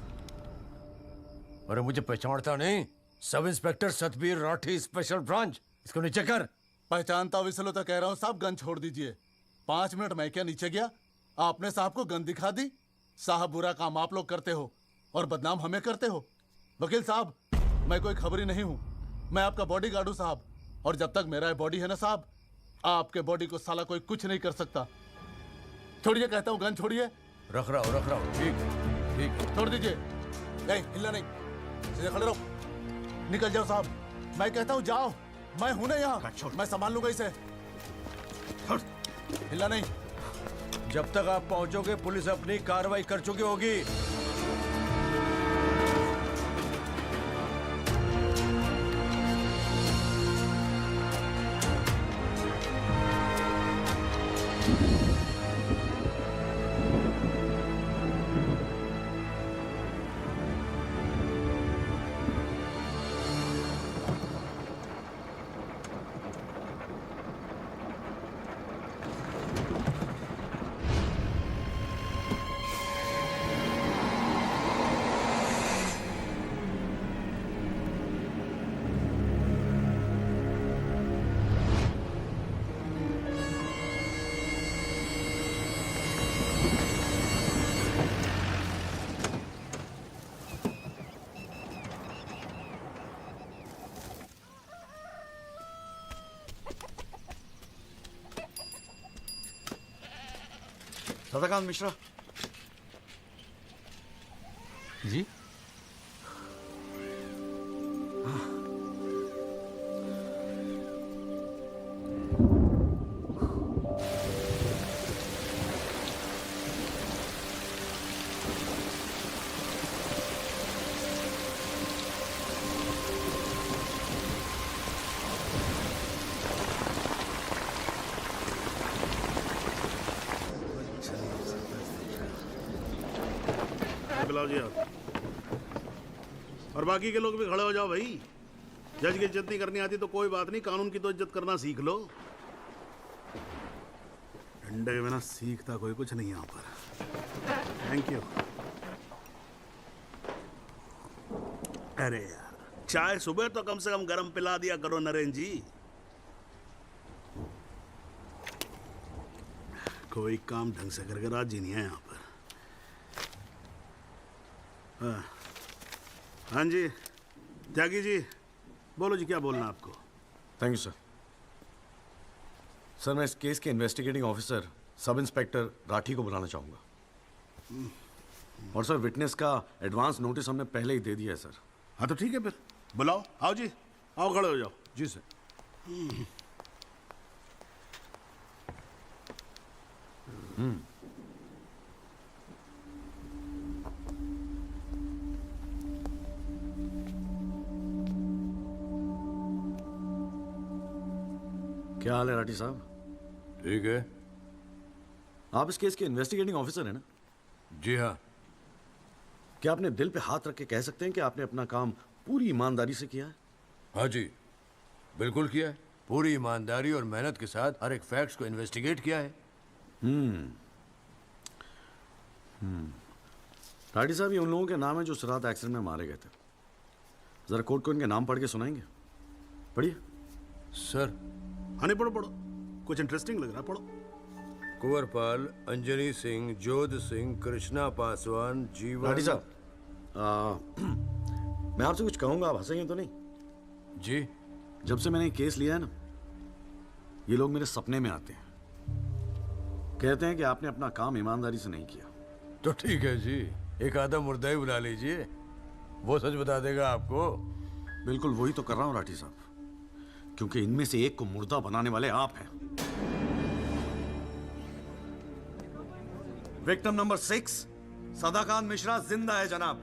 अरे मुझे पहचानता नहीं? Sub inspector Satbir Rathi, special branch. इसको नीचे कर। पहचानता हूँ इसलिए तो कह रहा हूँ साहब, गन छोड़ दीजिए। 5 मिनट मैं क्या नीचे गया, आपने साहब को गन दिखा दी। साहब बुरा काम आप लोग करते हो और बदनाम हमें करते हो। वकील साहब, मैं कोई खबरी नहीं हूँ, मैं आपका बॉडीगार्ड हूँ साहब। और जब तक मेरा बॉडी है ना साहब, आपके बॉडी को साला कोई कुछ नहीं कर सकता। छोड़िए कहता हूँ, गन छोड़िए। रख रहा हूँ। ठीक ठीक, छोड़ दीजिए। नहीं हिलना नहीं, सीधे खड़े रहो। निकल जाओ साहब, मैं कहता हूँ जाओ। मैं हूं ना यहाँ, मैं संभाल लूंगा इसे। हिलना नहीं। जब तक आप पहुंचोगे पुलिस अपनी कार्रवाई कर चुकी होगी। सदाकांत मिश्रा जी। बुलाओ जी आप। और बाकी के लोग भी खड़े हो जाओ भाई। जज की इज्जत नहीं करनी आती तो कोई बात नहीं, कानून की तो इज्जत करना सीख लो। डंडे के बिना सीखता कोई कुछ नहीं यहाँ पर। Thank you. अरे यार, चाय सुबह तो कम से कम गर्म पिला दिया करो नरेंद्र जी। कोई काम ढंग से करके राजी नहीं है यहाँ पर। हाँ जी त्यागी जी, बोलो जी, क्या बोलना आपको? Thank you sir. सर मैं इस केस के investigating officer sub inspector Rathi को बुलाना चाहूँगा। और सर विटनेस का एडवांस नोटिस हमने पहले ही दे दिया है सर। हाँ तो ठीक है फिर बुलाओ। आओ जी, आओ खड़े हो जाओ। जी सर। क्या हाल है राठी साहब? ठीक है। आप इस केस के इन्वेस्टिगेटिंग ऑफिसर हैं ना? जी हाँ। क्या आपने दिल पे हाथ रख के कह सकते हैं कि आपने अपना काम पूरी ईमानदारी से किया है? हाँ जी, बिल्कुल किया है। पूरी ईमानदारी और मेहनत के साथ हर एक फैक्ट्स को इन्वेस्टिगेट किया है। राठी साहब, ये उन लोगों के नाम है जो उस रात एक्सीडेंट में मारे गए थे। जरा कोर्ट को इनके नाम पढ़ के सुनाएंगे? पढ़िए। सर। हाँ नहीं, पढ़ो पढ़ो, कुछ इंटरेस्टिंग लग रहा है, पढ़ो। कुंवरपाल, अंजनी सिंह, जोध सिंह, कृष्णा पासवान, जीवन। राठी साहब, मैं आपसे कुछ कहूंगा, आप हंसेंगे तो नहीं? जी। जब से मैंने केस लिया है ना, ये लोग मेरे सपने में आते हैं, कहते हैं कि आपने अपना काम ईमानदारी से नहीं किया। तो ठीक है जी, एक आधा मुर्दा ही बुला लीजिए, वो सच बता देगा आपको। बिल्कुल वही तो कर रहा हूँ राठी साहब, क्योंकि इनमें से एक को मुर्दा बनाने वाले आप हैं। विक्टिम नंबर 6 सदाकांत मिश्रा जिंदा है जनाब,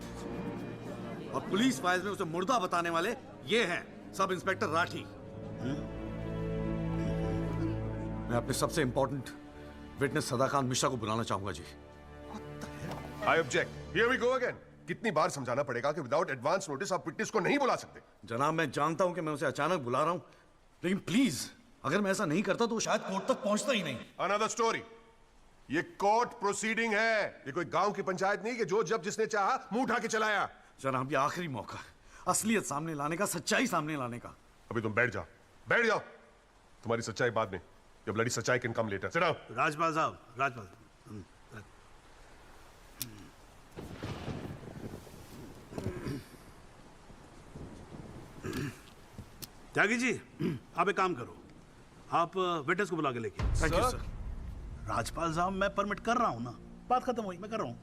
और पुलिस फाइल्स में उसे मुर्दा बताने वाले ये हैं सब इंस्पेक्टर राठी। मैं अपने सबसे इंपॉर्टेंट विटनेस सदाकांत मिश्रा को बुलाना चाहूंगा जी। I object. Here we go again. कितनी बार समझाना पड़ेगा कि विदाउट एडवांस नोटिस आप विटनेस को नहीं बुला सकते? जनाब मैं जानता हूं कि मैं उसे अचानक बुला रहा हूं, लेकिन प्लीज अगर मैं ऐसा नहीं करता तो शायद कोर्ट तक पहुंचता ही नहीं। Another story. ये कोर्ट प्रोसीडिंग है, ये कोई गांव की पंचायत नहीं कि जो जब जिसने चाहा मुंह उठा के चलाया। जनाब ये आखिरी मौका है असलियत सामने लाने का, सच्चाई सामने लाने का। अभी तुम बैठ जाओ, बैठ जाओ। तुम्हारी सच्चाई बाद में, जब लड़ी सच्चाई can come later. Sit down. Rajpal साहब, राजपाल त्यागी जी, आप एक काम करो, आप विटनेस को बुला के लेके। Thank you sir. राजपाल साहब मैं परमिट कर रहा हूं ना, बात खत्म हुई, मैं कर रहा हूं।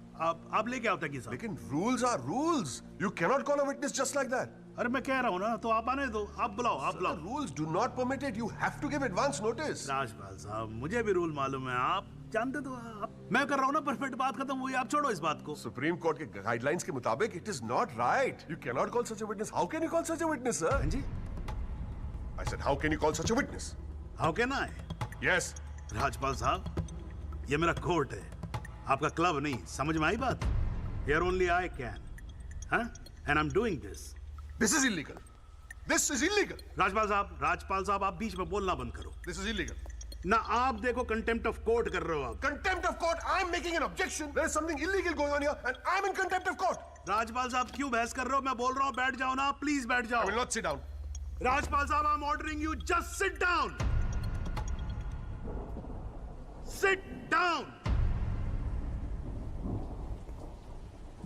आप लेके आओ त्यागी साहब। लेकिन rules are rules. You can not call a witness just like that. अरे मैं कह रहा हूँ ना, तो आप आने दो, आप बुलाओ, आप बुलाओ। Rules do not permit it, you have to give advance notice. Rajpal साहब, मुझे भी रूल मालूम है, आप जानते तो आप। मैं कर रहा हूँ ना, परफेक्ट, बात खत्म हुई, आप छोड़ो इस बात को। सुप्रीम कोर्ट के गाइडलाइंस के मुताबिक it is not right. You can not call such a witness. How can you call such a witness, sir? हाँ जी, I said how can you call such a witness? How can I? Yes Rajpal साहब, ये मेरा court है, आपका club नहीं, समझ में आई बात? Here only I can, huh? And I'm doing this. This is illegal. This is illegal. Rajpal साहब, आप बीच में बोलना बंद करो। This is illegal. ना आप देखो कंटेम्प्ट ऑफ कोर्ट कर रहे हो आप। Contempt of court. I'm making an objection. There is something illegal going on here, and I'm in contempt of court. Rajpal साहब क्यों बहस कर रहे हो? मैं बोल रहा हूँ, बैठ जाओ ना, प्लीज बैठ जाओ। I will not sit down. Rajpal साहब, I'm ordering you, just sit down. Sit down.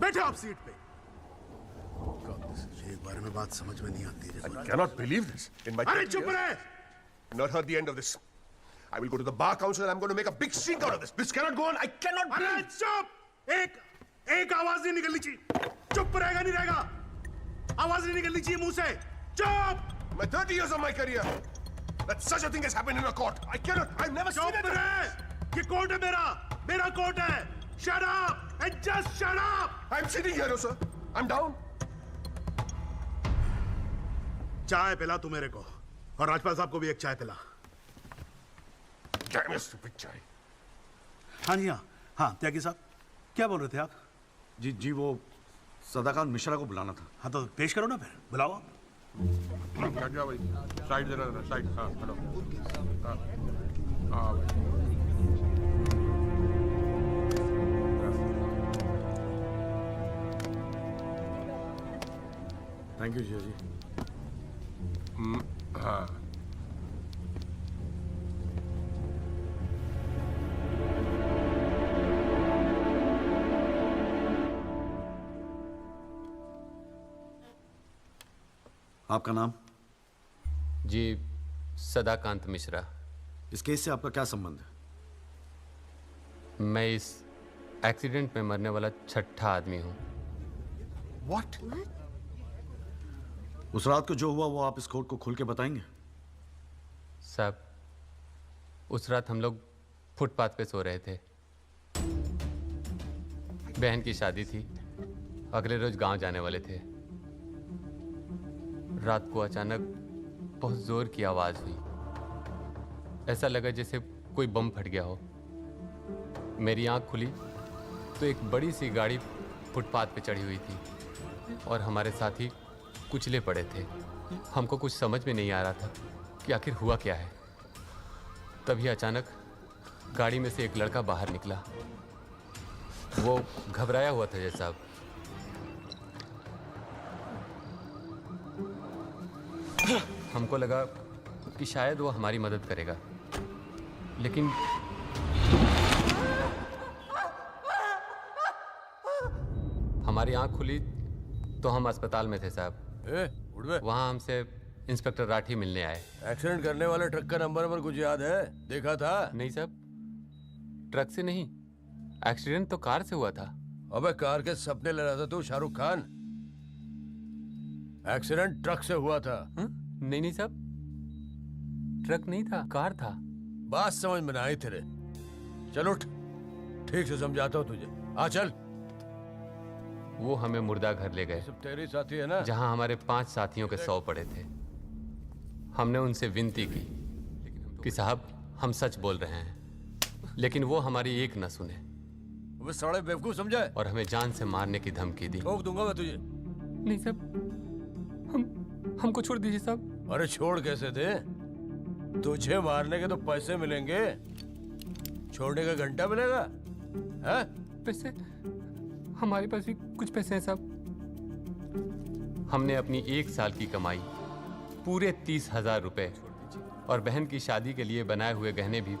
बैठो आप सीट पे। एक बार में बात समझ में नहीं आती है। I cannot believe this. In my अरे चुप रहे! I've not heard the end of this. I will go to the bar council and I'm going to make a big stink out of this. This cannot go on. I cannot अरे breathe. चुप! एक आवाज नहीं निकलनी चाहिए। चुप रहेगा नहीं रहेगा? आवाज नहीं निकलनी चाहिए मुंह से। चुप! My 30 years of my career, that such a thing has happened in a court. I cannot. I've never seen it. चुप रहे! ये कोर्ट है मेरा कोर्ट है। Shut up and just shut up. I'm sitting here, sir. I'm down. चाय पिला तू मेरे को, और राजपाल साहब को भी एक चाय पिला। Damn your stupid chai. हाँ जी, हाँ त्यागी साहब, क्या बोल रहे थे आप? जी वो सदाकांत मिश्रा को बुलाना था। हाँ तो पेश करो ना फिर, बुलाओ आप। हट जाओ भाई, साइड देना, साइड। हाँ हेलो, हाँ भाई। थैंक यू जी। हाँ आपका नाम? जी, सदाकांत मिश्रा। इस केस से आपका क्या संबंध है? मैं इस एक्सीडेंट में मरने वाला छठा आदमी हूँ। What? उस रात को जो हुआ वो आप इस कोर्ट को खुल के बताएंगे? साहब, उस रात हम लोग फुटपाथ पे सो रहे थे। बहन की शादी थी, अगले रोज गांव जाने वाले थे। रात को अचानक बहुत जोर की आवाज हुई। ऐसा लगा जैसे कोई बम फट गया हो। मेरी आंख खुली तो एक बड़ी सी गाड़ी फुटपाथ पे चढ़ी हुई थी और हमारे साथी कुचले पड़े थे। हमको कुछ समझ में नहीं आ रहा था कि आखिर हुआ क्या है। तभी अचानक गाड़ी में से एक लड़का बाहर निकला। वो घबराया हुआ था जैसा। हमको लगा कि शायद वो हमारी मदद करेगा, लेकिन हमारी आंख खुली तो हम अस्पताल में थे साहब। वहाँ हमसे इंस्पेक्टर राठी मिलने आए। एक्सीडेंट करने वाले ट्रक का नंबर कुछ याद है? देखा था? नहीं साहब, ट्रक से नहीं, एक्सीडेंट तो कार से हुआ था। अबे कार के सपने ले रहा था तू, शाहरुख खान। एक्सीडेंट ट्रक से हुआ था। नहीं साहब, ट्रक नहीं था, कार था। बात समझ में ना आई तेरे। चल उठ, ठीक से समझाता हूँ तुझे। आ चल। वो हमें मुर्दा घर ले गए। सब तेरे साथी है ना? जहां हमारे 5 साथियों के 100 पड़े थे। हमने उनसे विनती की कि साहब हम सच बोल रहे हैं, लेकिन वो हमारी एक न सुने। वो साले बेवकूफ समझा और हमें जान से मारने की धमकी दी। ठोक दूंगा मैं तुझे। नहीं साहब, हमको छोड़ दीजिए साहब। अरे छोड़ कैसे थे? तुझे मारने के तो पैसे मिलेंगे, छोड़ने का घंटा मिलेगा? है? पैसे? हमारे पास भी कुछ पैसे हैं साहब। हमने अपनी 1 साल की कमाई पूरे 30,000 रुपए और बहन की शादी के लिए बनाए हुए गहने भी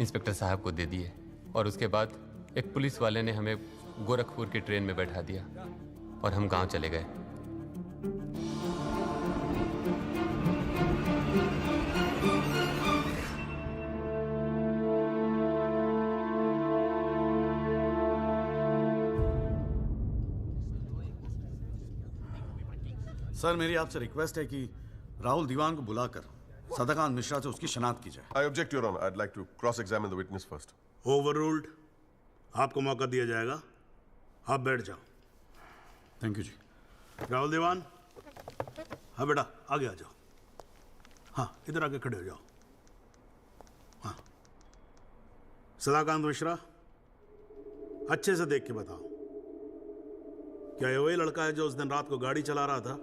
इंस्पेक्टर साहब को दे दिए। और उसके बाद एक पुलिस वाले ने हमें गोरखपुर की ट्रेन में बैठा दिया और हम गांव चले गए। सर मेरी आपसे रिक्वेस्ट है कि राहुल दीवान को बुलाकर सदाकांत मिश्रा से उसकी शनाख्त की जाए। I object, Your Honor. I'd like to cross-examine the witness first. Overruled. आपको मौका दिया जाएगा, आप बैठ जाओ। थैंक यू जी। राहुल दीवान, हाँ बेटा आगे आ जाओ। हाँ इधर आके खड़े हो जाओ। हाँ सदाकांत मिश्रा, अच्छे से देख के बताओ, क्या ये वही लड़का है जो उस दिन रात को गाड़ी चला रहा था?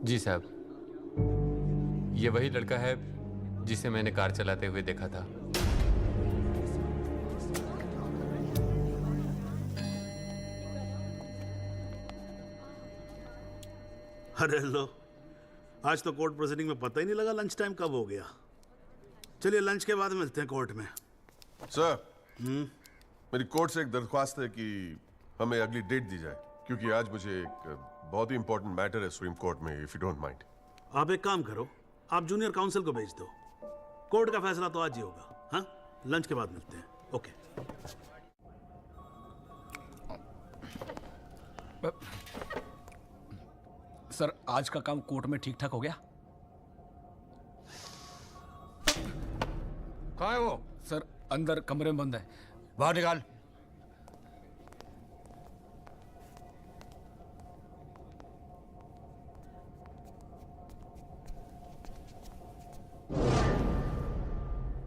जी साहब, ये वही लड़का है जिसे मैंने कार चलाते हुए देखा था। अरे लो, आज तो कोर्ट प्रोसीडिंग में पता ही नहीं लगा लंच टाइम कब हो गया। चलिए लंच के बाद मिलते हैं कोर्ट में। सर, मेरी कोर्ट से एक दरख्वास्त है कि हमें अगली डेट दी जाए, क्योंकि आज मुझे एक बहुत ही इंपॉर्टेंट मैटर है सुप्रीम कोर्ट में, इफ यू डोंट माइंड। आप एक काम करो, आप जूनियर काउंसिल को भेज दो। कोर्ट का फैसला तो आज ही होगा। हाँ, लंच के बाद मिलते हैं। ओके। सर, आज का काम कोर्ट में ठीक ठाक हो गया? कहाँ है वो? सर, अंदर कमरे में बंद है। बाहर निकाल।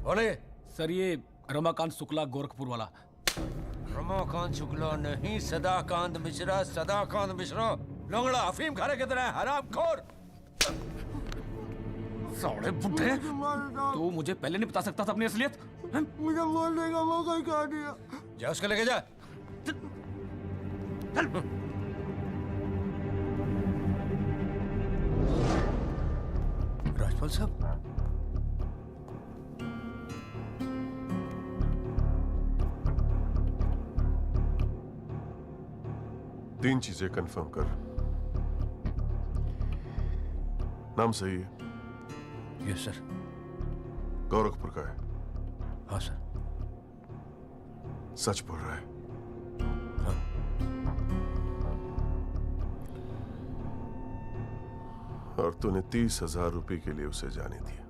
बोले। सर, ये रमाकांत शुक्ला गोरखपुर वाला। रमाकांत शुक्ला नहीं, सदाकांत मिश्रा। सदाकांत मिश्रा लंगड़ा अफीम खाने की तरह हरामखोर। साले बुड्ढे, तू मुझे पहले नहीं बता सकता था अपनी असलियत? मुझे बोलने का मौका ही कहा दिया। जा उसको लेके जा। चल। राजपाल साहब, तीन चीजें कंफर्म कर। नाम सही है? Yes sir. गोरखपुर का है? हाँ सर। सच बोल रहा है? हाँ। और तूने 30,000 रुपए के लिए उसे जाने दिया।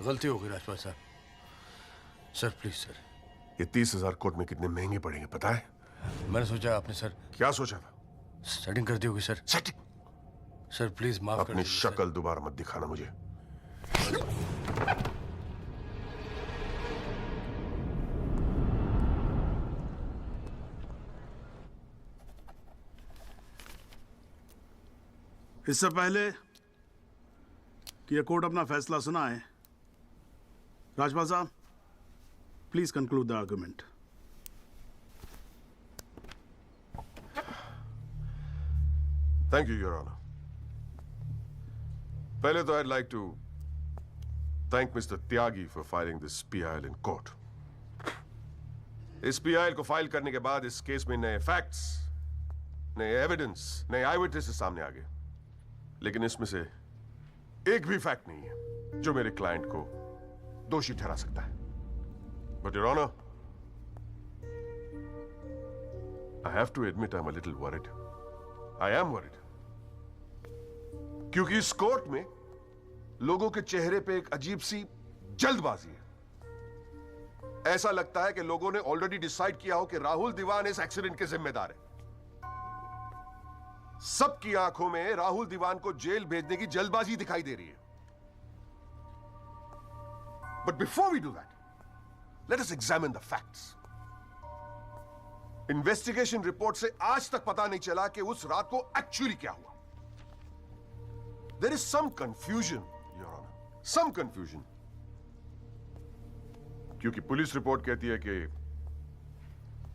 गलती हो गई राजपाल साहब। Sir please sir. ये 30,000 कोर्ट में कितने महंगे पड़ेंगे पता है? मैंने सोचा आपने सर। क्या सोचा था? सेटिंग कर दी होगी सर। सेटिंग? सर प्लीज माफ कर अपनी शक्ल दोबारा मत दिखाना मुझे। इससे पहले कि यह कोर्ट अपना फैसला सुनाए, राजपाल साहब please conclude the argument. Thank you your honour. पहले तो I'd like to thank Mr. Tyagi for filing this PIL in court. इस PIL को फाइल करने के बाद इस केस में नए फैक्ट्स, नए एविडेंस, नए आई विटनेसेस सामने आ गए, लेकिन इसमें से एक भी फैक्ट नहीं है जो मेरे क्लाइंट को दोषी ठहरा सकता है। But Your Honor, I have to admit I'm a little worried. I am worried. क्योंकि इस कोर्ट में लोगों के चेहरे पे एक अजीब सी जल्दबाजी है। ऐसा लगता है कि लोगों ने ऑलरेडी डिसाइड किया हो कि राहुल दीवान इस एक्सीडेंट के जिम्मेदार है। सबकी आंखों में राहुल दीवान को जेल भेजने की जल्दबाजी दिखाई दे रही है। But before we do that, let us examine the facts. Investigation report से आज तक पता नहीं चला कि उस रात को एक्चुअली क्या हुआ। There is some confusion, Your Honor. Some confusion. क्योंकि पुलिस रिपोर्ट कहती है कि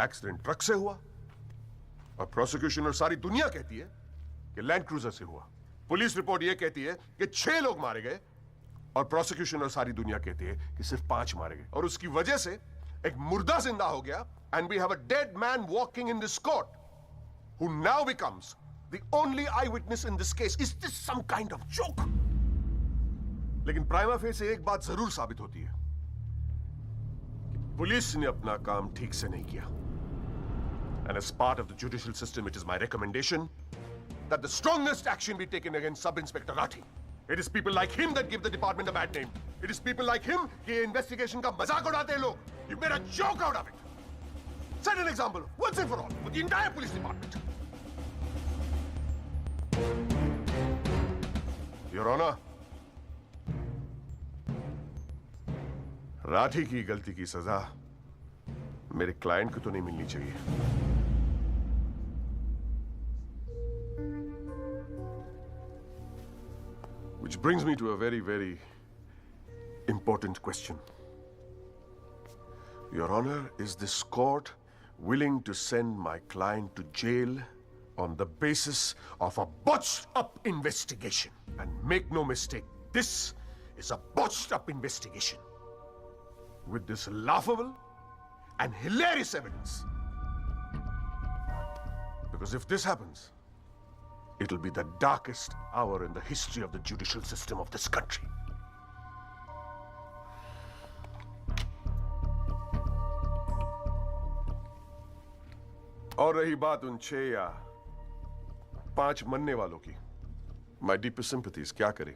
एक्सीडेंट ट्रक से हुआ, और प्रोसिक्यूशन और सारी दुनिया कहती है कि लैंड क्रूजर से हुआ। पुलिस रिपोर्ट यह कहती है कि 6 लोग मारे गए, और प्रोसिक्यूशन और सारी दुनिया कहती है कि सिर्फ 5 मारे गए, और उसकी वजह से एक मुर्दा जिंदा हो गया, and we have a dead man walking in this court, who now becomes the only eyewitness in this case. Is this some kind of joke? लेकिन प्राइमा फेसी एक बात जरूर साबित होती है कि पुलिस ने अपना काम ठीक से नहीं किया. And as part of the judicial system, it is my recommendation that the strongest action be taken against Sub-Inspector Rathi. It is people like him that give the department a bad name. It is people like him कि investigation का मजाक उड़ाते हैं लोग. You made a joke out of it. Set an example once and for all for the entire police department. Your Honor, Rathi की गलती की सजा मेरे क्लाइंट को तो नहीं मिलनी चाहिए. Which brings me to a very, very important question. Your Honor, is this court willing to send my client to jail on the basis of a botched-up investigation? And make no mistake, this is a botched-up investigation with this laughable and hilarious evidence. Because if this happens, it'll be the darkest hour in the history of the judicial system of this country. और रही बात उन 6 या 5 मरने वालों की, my deepest sympathies, क्या करें?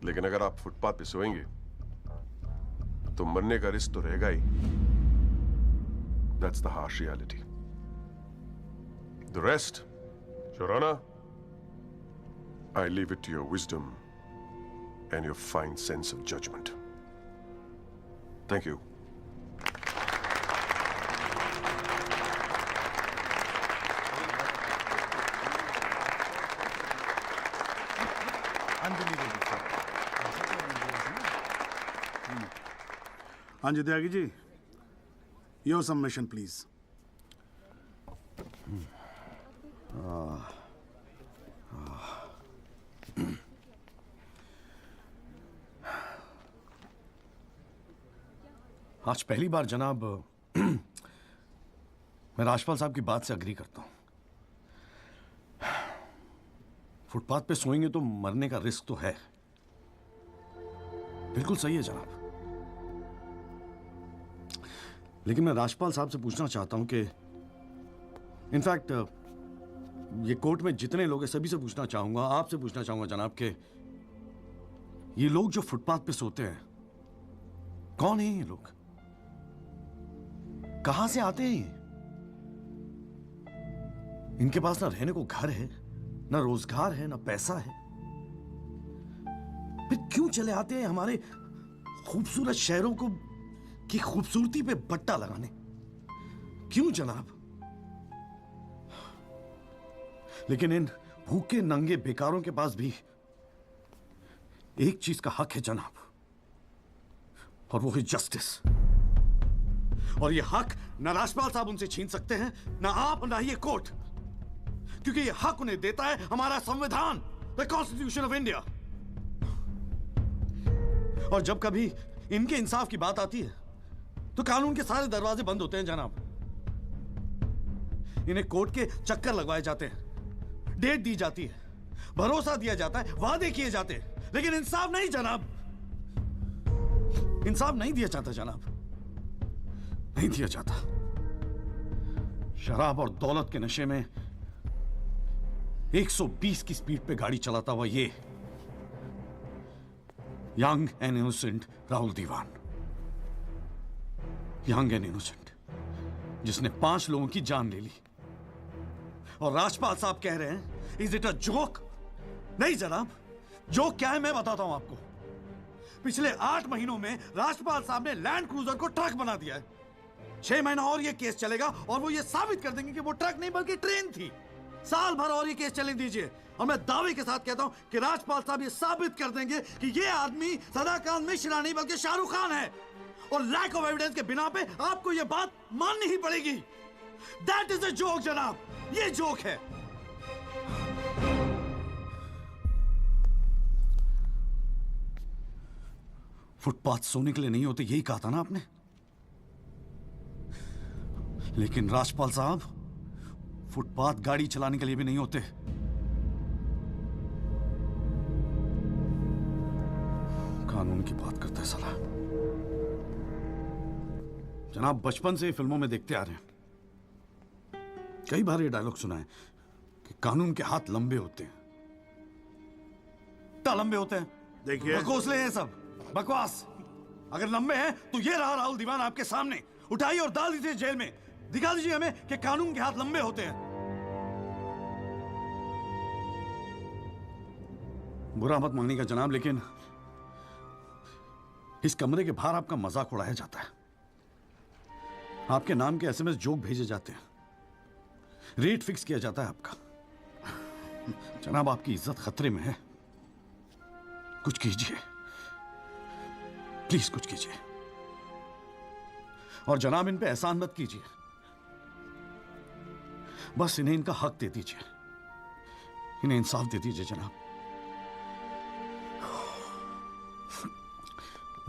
लेकिन अगर आप फुटपाथ पे सोएंगे तो मरने का रिस्क तो रहेगा ही. That's the harsh reality. The rest, Your Honor, I leave it to your wisdom and your fine sense of judgment. Thank you. हाँ जी Tyagi ji, your submission please. आज पहली बार जनाब मैं राजपाल साहब की बात से अग्री करता हूं. फुटपाथ पे सोएंगे तो मरने का रिस्क तो है. बिल्कुल सही है जनाब. लेकिन मैं राजपाल साहब से पूछना चाहता हूं कि इनफैक्ट ये कोर्ट में जितने लोग हैं सभी से पूछना चाहूंगा, आपसे पूछना चाहूंगा जनाब कि ये लोग जो फुटपाथ पे सोते हैं कौन है? ये लोग कहां से आते हैं? इनके पास ना रहने को घर है, ना रोजगार है, ना पैसा है. फिर क्यों चले आते हैं हमारे खूबसूरत शहरों को की खूबसूरती पे बट्टा लगाने? क्यों जनाब? लेकिन इन भूखे नंगे बेकारों के पास भी एक चीज का हक है जनाब, और वो है जस्टिस. और ये हक ना राजपाल साहब उनसे छीन सकते हैं, ना आप, ना ये कोर्ट, क्योंकि ये हक उन्हें देता है हमारा संविधान, द कॉन्स्टिट्यूशन ऑफ इंडिया. और जब कभी इनके इंसाफ की बात आती है तो कानून के सारे दरवाजे बंद होते हैं जनाब. इन्हें कोर्ट के चक्कर लगवाए जाते हैं, डेट दी जाती है, भरोसा दिया जाता है, वादे किए जाते हैं, लेकिन इंसाफ नहीं जनाब. इंसाफ नहीं दिया जाता जनाब, नहीं दिया जाता. शराब और दौलत के नशे में 120 की स्पीड पे गाड़ी चलाता हुआ ये young and innocent Rahul Diwan, young and innocent, जिसने 5 लोगों की जान ले ली. और राजपाल साहब कह रहे हैं इज इट अ जोक? नहीं जनाब, जोक क्या है मैं बताता हूं आपको. पिछले 8 महीनों में राजपाल साहब ने लैंड क्रूजर को ट्रक बना दिया है. 6 महीना और ये केस चलेगा और वो ये साबित कर देंगे कि वो ट्रक नहीं बल्कि ट्रेन थी. साल भर और ये केस चलने दीजिए और मैं दावे के साथ कहता हूं कि राजपाल साहब ये साबित कर देंगे कि ये आदमी सदाकांत मिश्रा नहीं बल्कि शाहरुख खान है. और लैक ऑफ एविडेंस के बिना पे आपको ये बात माननी ही पड़ेगी. दैट इज अ जोक जनाब, ये जोक है. फुटपाथ सोने के लिए नहीं होते, यही कहा था ना आपने. लेकिन राजपाल साहब फुटपाथ गाड़ी चलाने के लिए भी नहीं होते। कानून की बात करता है साला। जनाब, बचपन से ही फिल्मों में देखते आ रहे हैं, कई बार ये डायलॉग सुना है कि कानून के हाथ लंबे होते हैं। क्या लंबे होते हैं? देखिए, बकवासले हैं सब, बकवास। अगर लंबे हैं तो ये रहा राहुल दीवान आपके सामने, उठाइए और डाल दीजिए जेल में। दिखा दीजिए हमें कि कानून के हाथ लंबे होते हैं। बुरा मत मानिएगा जनाब, लेकिन इस कमरे के बाहर आपका मजाक उड़ाया जाता है। आपके नाम के एसएमएस जोक भेजे जाते हैं, रेट फिक्स किया जाता है आपका। जनाब, आपकी इज्जत खतरे में है। कुछ कीजिए प्लीज, कुछ कीजिए। और जनाब, इन पे एहसान मत कीजिए, बस इन्हें इनका हक दे दीजिए, इन्हें इंसाफ दे दीजिए जनाब।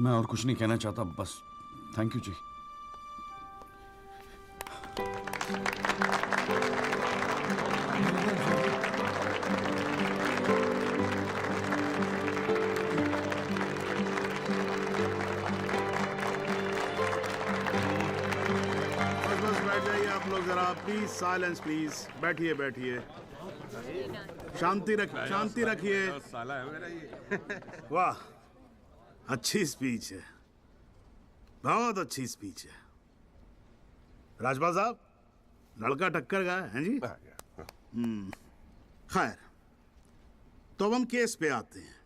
मैं और कुछ नहीं कहना चाहता, बस थैंक यू जी। Please silence please. बैठिए बैठिए, शांति रखिए, शांति रखिए। साला है मेरा ये। वाह, अच्छी स्पीच है, बहुत अच्छी स्पीच है। राजपाल साहब, लड़का टक्कर गया है जी। खैर, तो अब हम केस पे आते हैं।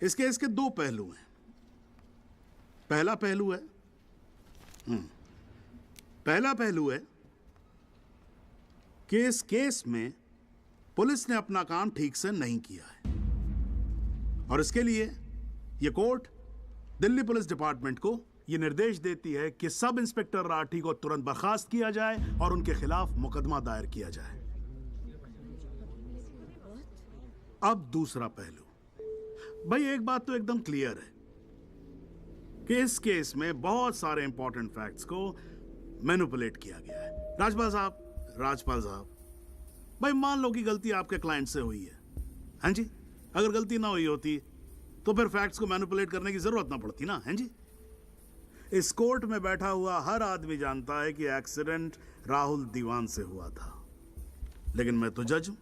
इस केस के दो पहलू हैं। पहला पहलू है कि इस केस में पुलिस ने अपना काम ठीक से नहीं किया है, और इसके लिए ये कोर्ट दिल्ली पुलिस डिपार्टमेंट को ये निर्देश देती है कि सब इंस्पेक्टर राठी को तुरंत बर्खास्त किया जाए और उनके खिलाफ मुकदमा दायर किया जाए। अब दूसरा पहलू। भाई, एक बात तो एकदम क्लियर है कि इस केस में बहुत सारे इंपॉर्टेंट फैक्ट्स को मैनिपुलेट किया गया है। राजपाल साहब, भाई मान लो कि गलती आपके क्लाइंट से हुई है, हैं जी? अगर गलती ना हुई होती तो फिर फैक्ट्स को मैनिपुलेट करने की जरूरत ना पड़ती ना, हैं जी? इस कोर्ट में बैठा हुआ हर आदमी जानता है कि एक्सीडेंट राहुल दीवान से हुआ था, लेकिन मैं तो जज हूं।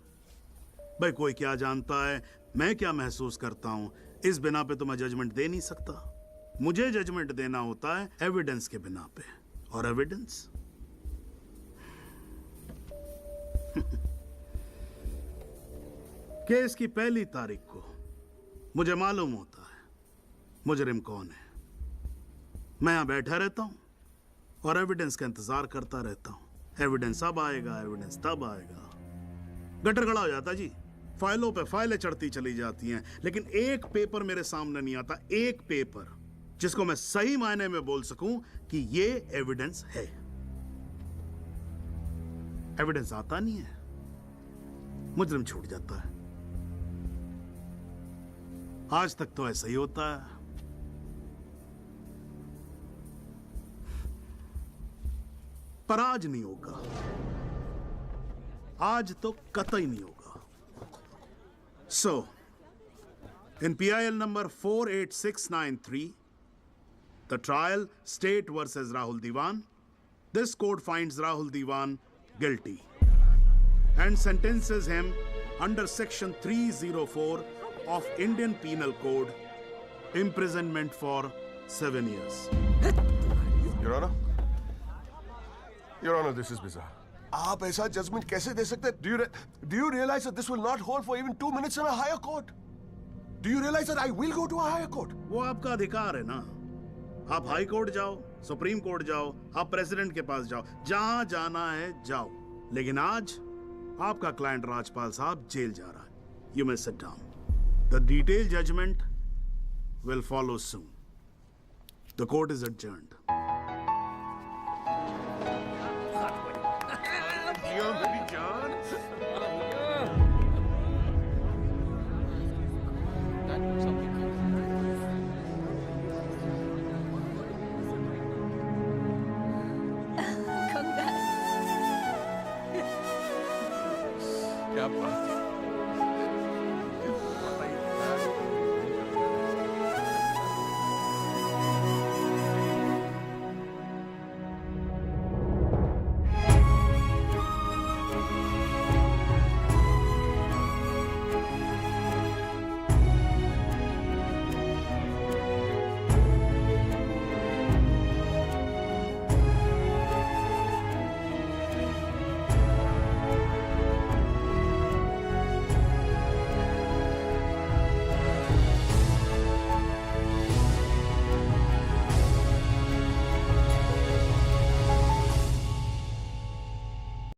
भाई, कोई क्या जानता है, मैं क्या महसूस करता हूं, इस बिना पे तो मैं जजमेंट दे नहीं सकता। मुझे जजमेंट देना होता है एविडेंस के बिना पे, और एविडेंस केस की पहली तारीख को मुझे मालूम होता है मुजरिम कौन है। मैं यहां बैठा रहता हूं और एविडेंस का इंतजार करता रहता हूं। एविडेंस अब आएगा, एविडेंस तब आएगा। गटर खड़ा हो जाता जी, फाइलों पे फाइलें चढ़ती चली जाती हैं, लेकिन एक पेपर मेरे सामने नहीं आता, एक पेपर जिसको मैं सही मायने में बोल सकूं कि ये एविडेंस है। एविडेंस आता नहीं है, मुजरिम छूट जाता है। आज तक तो ऐसा ही होता है। पर आज नहीं होगा, आज तो कतई नहीं होगा। So, in PIL number 48693, the trial State versus Rahul Diwan, this court finds Rahul Diwan guilty and sentences him under section 304 of Indian Penal Code, imprisonment for 7 years. Your Honor, this is bizarre. आप ऐसा judgement कैसे दे सकते हैं? Do you realize that this will not hold for even 2 minutes in a higher court? Do you realize that I will go to a higher court? वो आपका अधिकार है ना। आप हाई कोर्ट जाओ, सुप्रीम कोर्ट जाओ, आप प्रेसिडेंट के पास जाओ, जहां जाना है जाओ। लेकिन आज आपका क्लाइंट राजपाल साहब जेल जा रहा है। You may sit down. The detailed judgment will follow soon. The court is adjourned.